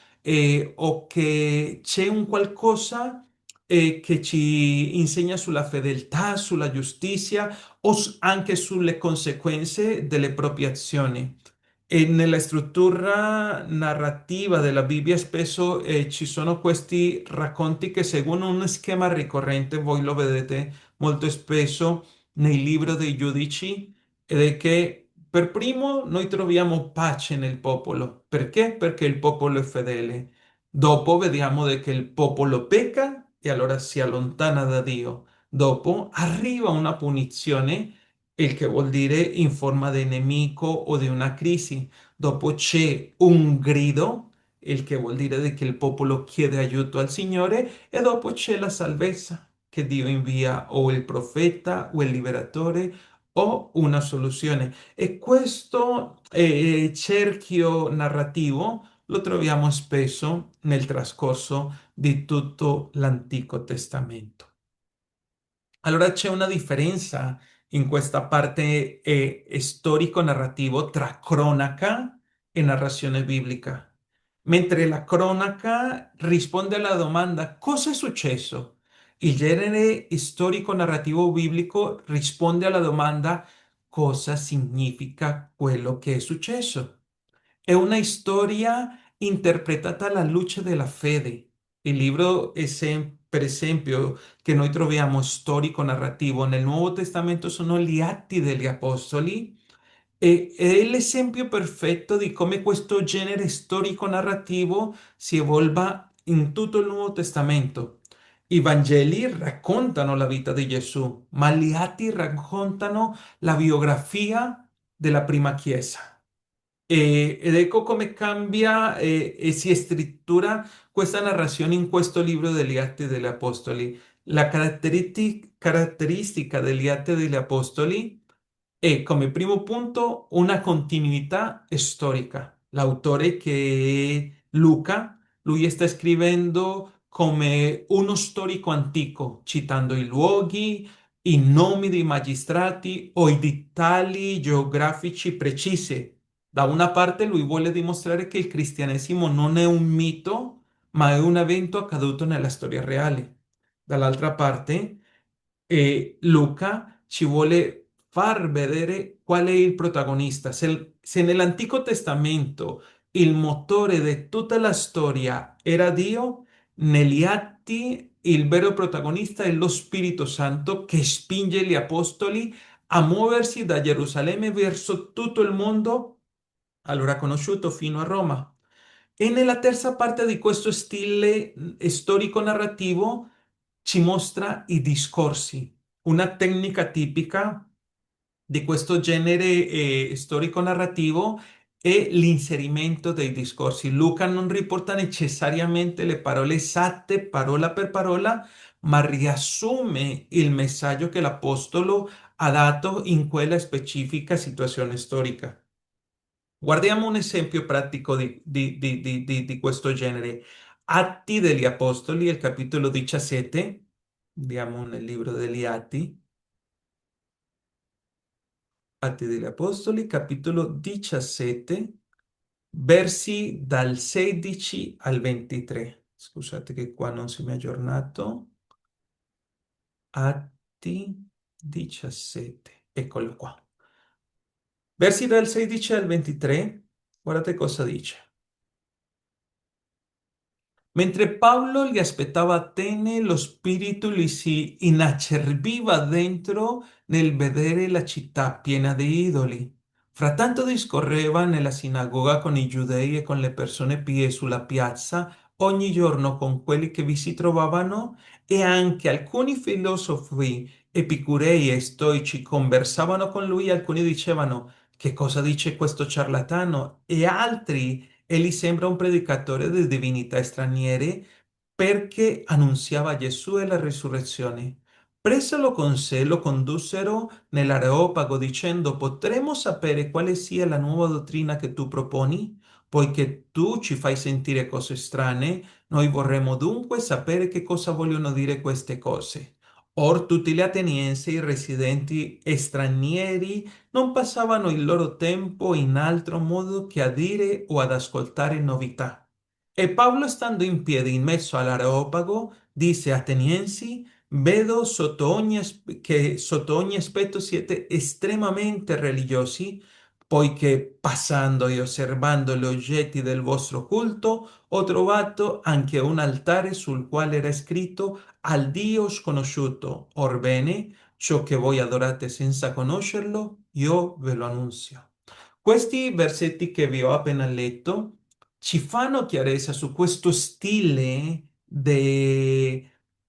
o che c'è un qualcosa che ci insegna sulla fedeltà, sulla giustizia o anche sulle conseguenze delle proprie azioni. E nella struttura narrativa della Bibbia spesso ci sono questi racconti che seguono un schema ricorrente, voi lo vedete molto spesso nei libri dei giudici, ed è che per primo noi troviamo pace nel popolo. Perché? Perché il popolo è fedele. Dopo vediamo che il popolo pecca e allora si allontana da Dio. Dopo arriva una punizione, il che vuol dire in forma di nemico o di una crisi. Dopo c'è un grido, il che vuol dire che il popolo chiede aiuto al Signore, e dopo c'è la salvezza che Dio invia o il profeta o il liberatore o una soluzione. E questo cerchio narrativo lo troviamo spesso nel trascorso di tutto l'Antico Testamento. Allora c'è una differenza in questa parte storico-narrativo tra cronaca e narrazione biblica. mentre la cronaca risponde alla domanda cosa è successo? Il genere storico-narrativo biblico risponde alla domanda cosa significa quello che è successo. È una storia interpretata alla luce della fede. Il libro, per esempio, che noi troviamo storico-narrativo nel Nuovo Testamento sono gli Atti degli Apostoli e è l'esempio perfetto di come questo genere storico-narrativo si evolva in tutto il Nuovo Testamento. I Vangeli raccontano la vita di Gesù, ma gli Atti raccontano la biografia della prima Chiesa. Ed ecco come cambia e si struttura questa narrazione in questo libro degli Atti degli Apostoli. La caratteristica degli Atti degli Apostoli e come primo punto una continuità storica. L'autore che è Luca, lui sta scrivendo come uno storico antico, citando i luoghi, i nomi dei magistrati o i dettagli geografici precisi. Da una parte lui vuole dimostrare che il cristianesimo non è un mito, ma è un evento accaduto nella storia reale. Dall'altra parte, Luca ci vuole far vedere qual è il protagonista. Se nell'Antico Testamento il motore di tutta la storia era Dio, negli Atti il vero protagonista è lo Spirito Santo che spinge gli apostoli a muoversi da Gerusalemme verso tutto il mondo, allora conosciuto, fino a Roma. E nella terza parte di questo stile storico-narrativo ci mostra i discorsi, una tecnica tipica di questo genere storico-narrativo è l'inserimento dei discorsi. Luca non riporta necessariamente le parole esatte, parola per parola, ma riassume il messaggio che l'apostolo ha dato in quella specifica situazione storica. Guardiamo un esempio pratico di questo genere. Atti degli Apostoli, il capitolo 17, andiamo nel libro degli Atti, Atti degli Apostoli, capitolo 17, versi dal 16 al 23. Scusate che qua non si mi è aggiornato. Atti 17, eccolo qua. Versi dal 16 al 23, guardate cosa dice. Mentre Paolo li aspettava a Atene, lo spirito gli si inacerbiva dentro nel vedere la città piena di idoli. Frattanto discorreva nella sinagoga con i giudei e con le persone pie sulla piazza, ogni giorno con quelli che vi si trovavano, e anche alcuni filosofi epicurei e stoici conversavano con lui, alcuni dicevano che cosa dice questo ciarlatano, e altri egli sembra un predicatore di divinità straniere perché annunziava Gesù e la risurrezione. Presolo con sé, lo condussero nell'Areopago dicendo: Potremmo sapere quale sia la nuova dottrina che tu proponi? Poiché tu ci fai sentire cose strane, noi vorremmo dunque sapere che cosa vogliono dire queste cose. Or tutti gli ateniensi, residenti e stranieri, non passavano il loro tempo in altro modo che a dire o ad ascoltare novità. E Paolo, stando in piedi in mezzo all'Areopago, disse: Ateniensi, vedo che sotto ogni aspetto siete estremamente religiosi, poiché passando e osservando gli oggetti del vostro culto, ho trovato anche un altare sul quale era scritto al Dio sconosciuto. Orbene, ciò che voi adorate senza conoscerlo, io ve lo annunzio. Questi versetti che vi ho appena letto ci fanno chiarezza su questo stile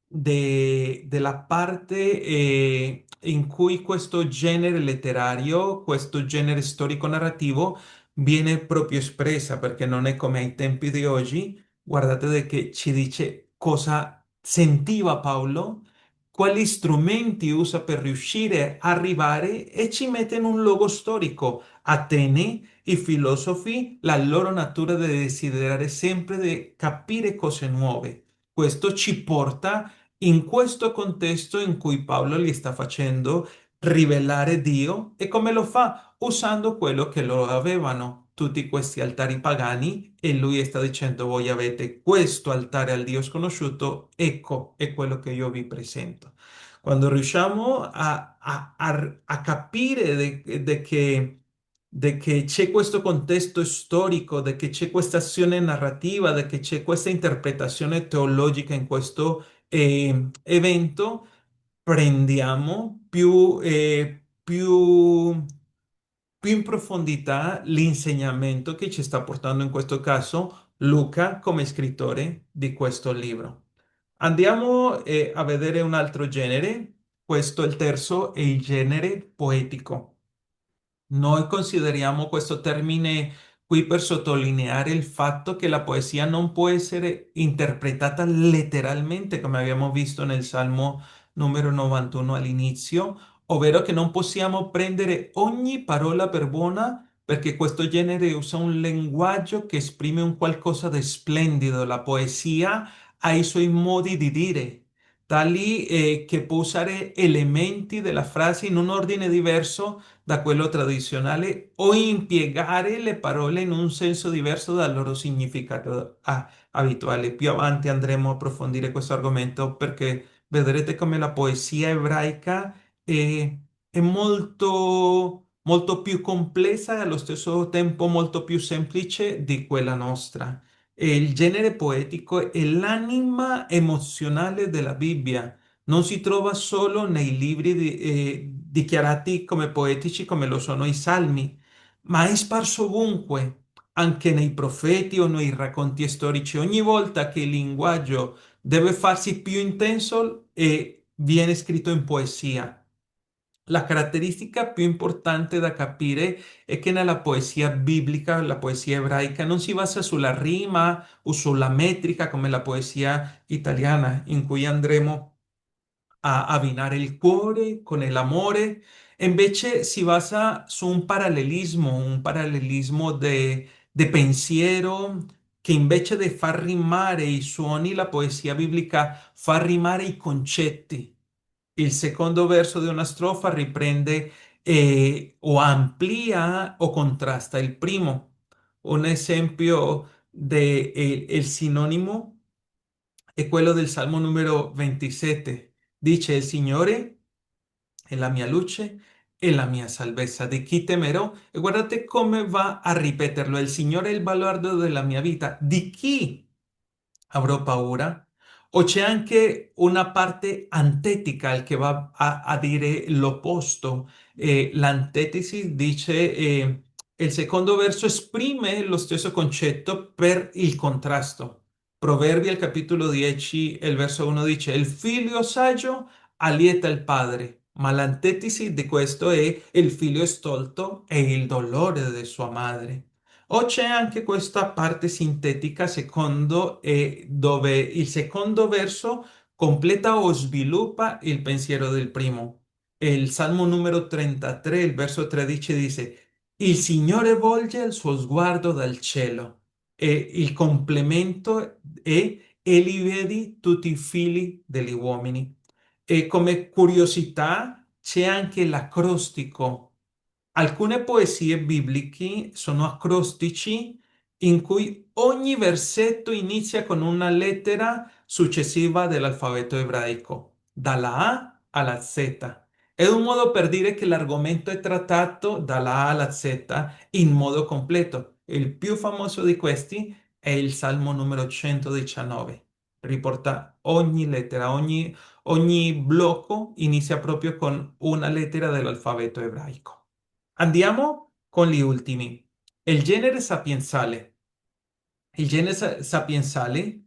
della parte in cui questo genere letterario, questo genere storico-narrativo viene proprio espressa, perché non è come ai tempi di oggi. Guardate che ci dice cosa sentiva Paolo, quali strumenti usa per riuscire a arrivare e ci mette in un luogo storico. Atene, i filosofi, la loro natura di desiderare sempre di capire cose nuove. Questo ci porta in questo contesto in cui Paolo gli sta facendo rivelare Dio e come lo fa? usando quello che loro avevano, tutti questi altari pagani, e lui sta dicendo, voi avete questo altare al Dio sconosciuto, ecco, è quello che io vi presento. Quando riusciamo a capire che c'è questo contesto storico, di che c'è questa azione narrativa, di che c'è questa interpretazione teologica in questo evento, prendiamo più in profondità l'insegnamento che ci sta portando in questo caso Luca come scrittore di questo libro. Andiamo a vedere un altro genere. Questo, il terzo, è il genere poetico. Noi consideriamo questo termine qui per sottolineare il fatto che la poesia non può essere interpretata letteralmente, come abbiamo visto nel Salmo numero 91 all'inizio, ovvero che non possiamo prendere ogni parola per buona perché questo genere usa un linguaggio che esprime un qualcosa di splendido. La poesia ha i suoi modi di dire, tali che può usare elementi della frase in un ordine diverso da quello tradizionale o impiegare le parole in un senso diverso dal loro significato abituale. Più avanti andremo a approfondire questo argomento perché vedrete come la poesia ebraica è molto più complessa e allo stesso tempo molto più semplice di quella nostra. E il genere poetico è l'anima emozionale della Bibbia. Non si trova solo nei libri dichiarati come poetici come lo sono i salmi, ma è sparso ovunque, anche nei profeti o nei racconti storici. Ogni volta che il linguaggio deve farsi più intenso e viene scritto in poesia. La caratteristica più importante da capire è che nella poesia biblica, la poesia ebraica, non si basa sulla rima o sulla metrica come la poesia italiana, in cui andremo a abbinare il cuore con l'amore, e invece si basa su un parallelismo di pensiero che invece di far rimare i suoni, la poesia biblica fa rimare i concetti. Il secondo verso di una strofa riprende o amplia o contrasta il primo. Un esempio del sinonimo è quello del Salmo numero 27. Dice il Signore è la mia luce e la mia salvezza. Di chi temerò? E guardate come va a ripeterlo. Il Signore è il baluardo della mia vita. Di chi avrò paura? O c'è anche una parte antetica il che va a dire l'opposto. L'antitesi dice, il secondo verso esprime lo stesso concetto per il contrasto. Proverbi al capitolo 10, il verso 1 dice, il figlio saggio allieta il padre, ma l'antitesi di questo è il figlio stolto e il dolore di sua madre. O c'è anche questa parte sintetica, secondo, dove il secondo verso completa o sviluppa il pensiero del primo. E il Salmo numero 33, il verso 13 dice, il Signore volge il suo sguardo dal cielo. E il complemento è, e li vedi tutti i figli degli uomini. E come curiosità c'è anche l'acrostico. Alcune poesie bibliche sono acrostici in cui ogni versetto inizia con una lettera successiva dell'alfabeto ebraico, dalla A alla Z. È un modo per dire che l'argomento è trattato dalla A alla Z in modo completo. Il più famoso di questi è il Salmo numero 119. Riporta ogni lettera, ogni blocco inizia proprio con una lettera dell'alfabeto ebraico. Andiamo con gli ultimi. Il genere sapienzale. Il genere sapienzale,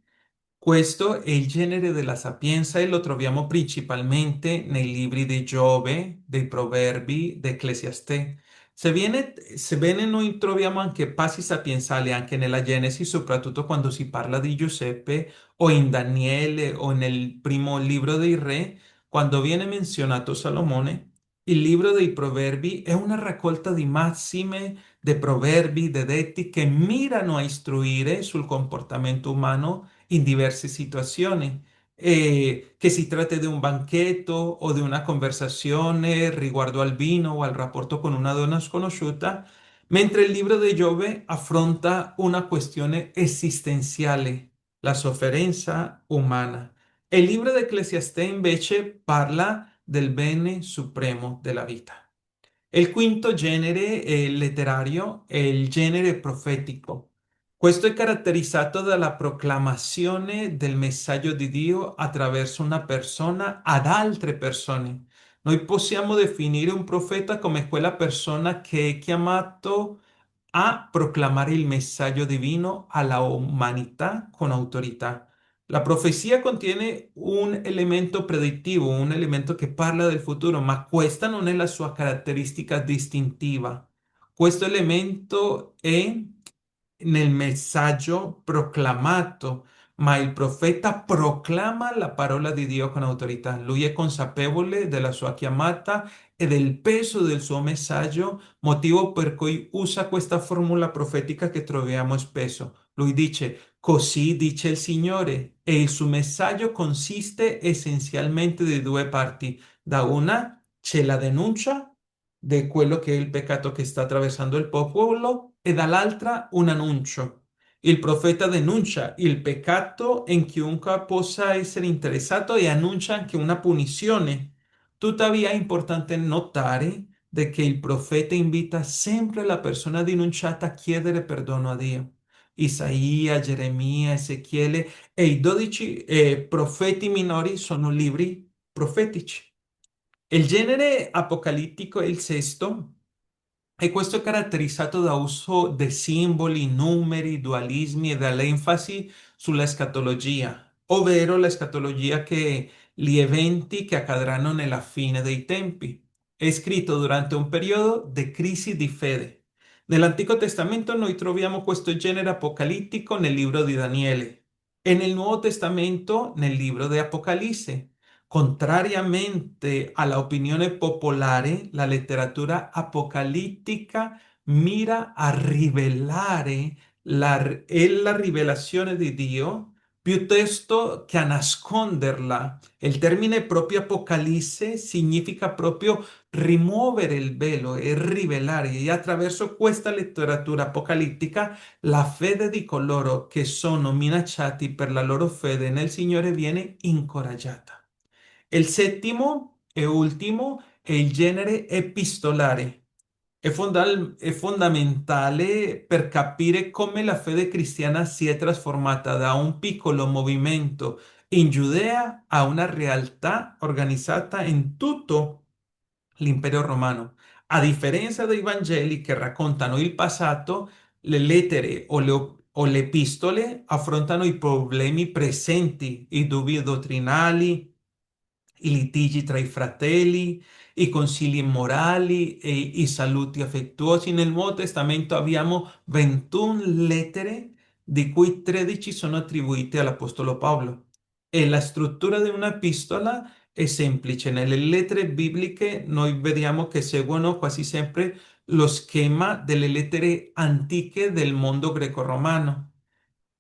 questo è il genere della sapienza e lo troviamo principalmente nei libri di Giove, dei Proverbi, di Ecclesiaste. Sebbene noi troviamo anche passi sapienzali anche nella Genesi, soprattutto quando si parla di Giuseppe o in Daniele o nel primo libro dei Re, quando viene menzionato Salomone, il libro dei Proverbi è una raccolta di massime, di proverbi, di detti che mirano a istruire sul comportamento umano in diverse situazioni. che si tratti di un banchetto o di una conversazione riguardo al vino o al rapporto con una donna sconosciuta, mentre il libro di Giobbe affronta una questione esistenziale, la sofferenza umana. E il libro di Ecclesiastes invece parla del bene supremo della vita. Il quinto genere letterario è il genere profetico. Questo è caratterizzato dalla proclamazione del messaggio di Dio attraverso una persona ad altre persone. Noi possiamo definire un profeta come quella persona che è chiamato a proclamare il messaggio divino alla umanità con autorità. La profezia contiene un elemento predittivo, un elemento che parla del futuro, ma questa non è la sua caratteristica distintiva. Questo elemento è nel messaggio proclamato, ma il profeta proclama la parola di Dio con autorità. Lui è consapevole della sua chiamata e del peso del suo messaggio, motivo per cui usa questa formula profetica che troviamo spesso. Lui dice, così dice il Signore, e il suo messaggio consiste essenzialmente di due parti. Da una c'è la denuncia di quello che è il peccato che sta attraversando il popolo e dall'altra un annuncio. Il profeta denuncia il peccato in chiunque possa essere interessato e annuncia anche una punizione. Tuttavia è importante notare di che il profeta invita sempre la persona denunciata a chiedere perdono a Dio. Isaia, Geremia, Ezechiele e i 12 profeti minori sono libri profetici. Il genere apocalittico è il sesto e questo è caratterizzato da uso di simboli, numeri, dualismi e dall'enfasi sulla escatologia, ovvero la escatologia che gli eventi che accadranno nella fine dei tempi. È scritto durante un periodo di crisi di fede. Nell'Antico Testamento noi troviamo questo genere apocalittico nel libro di Daniele e nel Nuovo Testamento nel libro di Apocalisse. Contrariamente alla opinione popolare, la letteratura apocalittica mira a rivelare la rivelazione di Dio piuttosto che a nasconderla. Il termine proprio Apocalisse significa proprio rimuovere il velo e rivelare. E attraverso questa letteratura apocalittica la fede di coloro che sono minacciati per la loro fede nel Signore viene incoraggiata. Il settimo e ultimo è il genere epistolare. È fondamentale per capire come la fede cristiana si è trasformata da un piccolo movimento in Giudea a una realtà organizzata in tutto l'impero romano. A differenza dei Vangeli che raccontano il passato, le lettere o le epistole affrontano i problemi presenti, i dubbi dottrinali, i litigi tra i fratelli, i consigli morali e i saluti affettuosi. Nel Nuovo Testamento abbiamo 21 lettere, di cui 13 sono attribuite all'Apostolo Paolo. E la struttura di una epistola è semplice. Nelle lettere bibliche noi vediamo che seguono quasi sempre lo schema delle lettere antiche del mondo greco-romano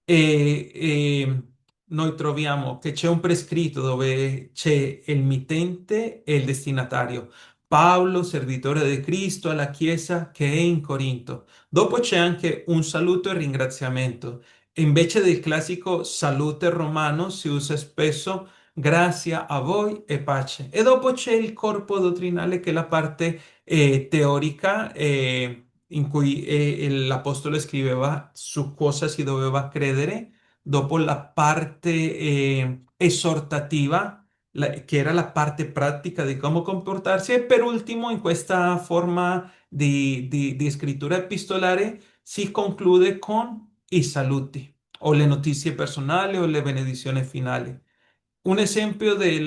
e noi troviamo che c'è un prescritto dove c'è il mittente e il destinatario. Paolo, servitore di Cristo alla Chiesa che è in Corinto. Dopo c'è anche un saluto e ringraziamento. E invece del classico salute romano si usa spesso grazia a voi e pace. E dopo c'è il corpo dottrinale che è la parte teorica in cui l'apostolo scriveva su cosa si doveva credere, dopo la parte esortativa, che era la parte pratica di come comportarsi, e per ultimo, in questa forma di scrittura epistolare, si conclude con i saluti o le notizie personali o le benedizioni finali. Un esempio di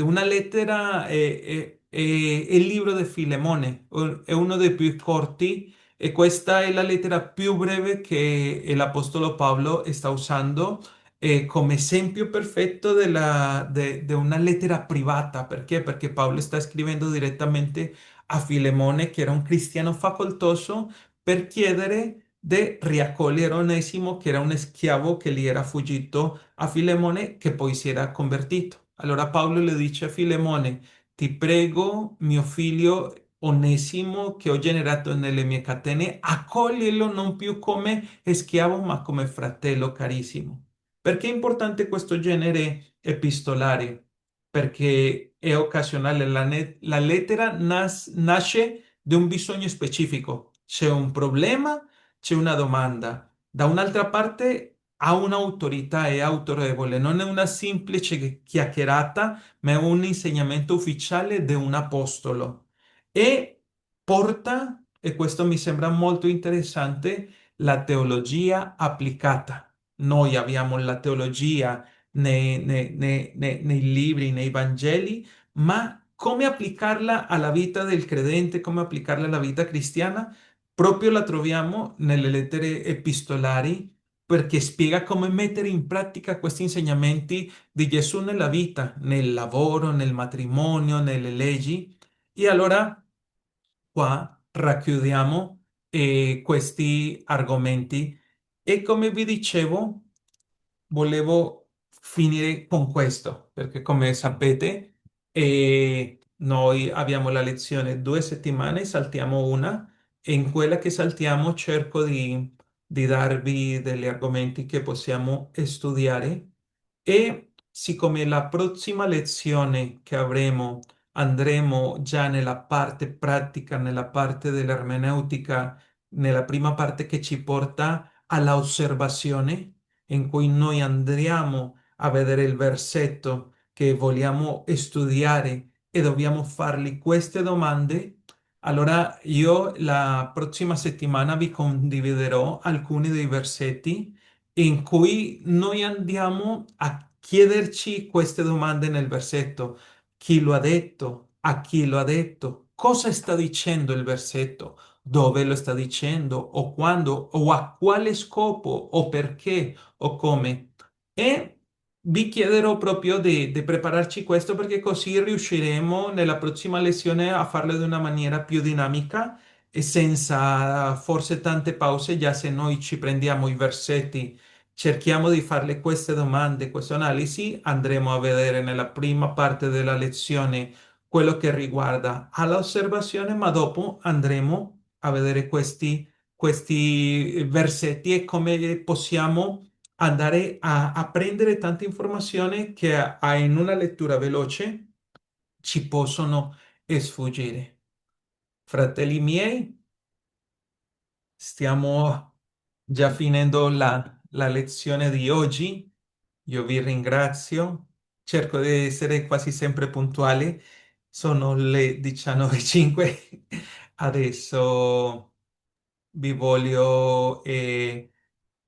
una lettera è il libro di Filemone, è uno dei più corti e questa è la lettera più breve che l'Apostolo Paolo sta usando come esempio perfetto di una lettera privata. Perché? Perché Paolo sta scrivendo direttamente a Filemone, che era un cristiano facoltoso, per chiedere di riaccogliere Onesimo, che era un schiavo che gli era fuggito a Filemone, che poi si era convertito. Allora Paolo le dice a Filemone, ti prego, mio figlio Onesimo, che ho generato nelle mie catene, accoglielo non più come schiavo, ma come fratello carissimo. Perché è importante questo genere epistolare? Perché è occasionale. La lettera nasce da un bisogno specifico. C'è un problema, c'è una domanda. Da un'altra parte ha un'autorità, è autorevole, non è una semplice chiacchierata, ma è un insegnamento ufficiale di un apostolo. E porta, e questo mi sembra molto interessante, la teologia applicata. Noi abbiamo la teologia nei libri, nei Vangeli, ma come applicarla alla vita del credente, come applicarla alla vita cristiana, proprio la troviamo nelle lettere epistolari, perché spiega come mettere in pratica questi insegnamenti di Gesù nella vita, nel lavoro, nel matrimonio, nelle leggi. E allora qua racchiudiamo questi argomenti e come vi dicevo, volevo finire con questo, perché come sapete, noi abbiamo la lezione 2 settimane, saltiamo una, e in quella che saltiamo cerco di darvi degli argomenti che possiamo studiare e siccome la prossima lezione che avremo andremo già nella parte pratica, nella parte dell'ermeneutica, nella prima parte che ci porta alla osservazione, in cui noi andremo a vedere il versetto che vogliamo studiare e dobbiamo fargli queste domande. Allora io la prossima settimana vi condividerò alcuni dei versetti in cui noi andiamo a chiederci queste domande nel versetto. Chi lo ha detto? A chi lo ha detto? Cosa sta dicendo il versetto? Dove lo sta dicendo? O quando? O a quale scopo? O perché? O come? E vi chiederò proprio di prepararci questo perché così riusciremo nella prossima lezione a farlo di una maniera più dinamica e senza forse tante pause, già se noi ci prendiamo i versetti, cerchiamo di farle queste domande, queste analisi, andremo a vedere nella prima parte della lezione quello che riguarda all'osservazione, ma dopo andremo a vedere questi versetti e come possiamo andare a prendere tante informazioni che in una lettura veloce ci possono sfuggire. Fratelli miei, stiamo già finendo la lezione di oggi. Io vi ringrazio. Cerco di essere quasi sempre puntuale. Sono le 19:05. Adesso vi voglio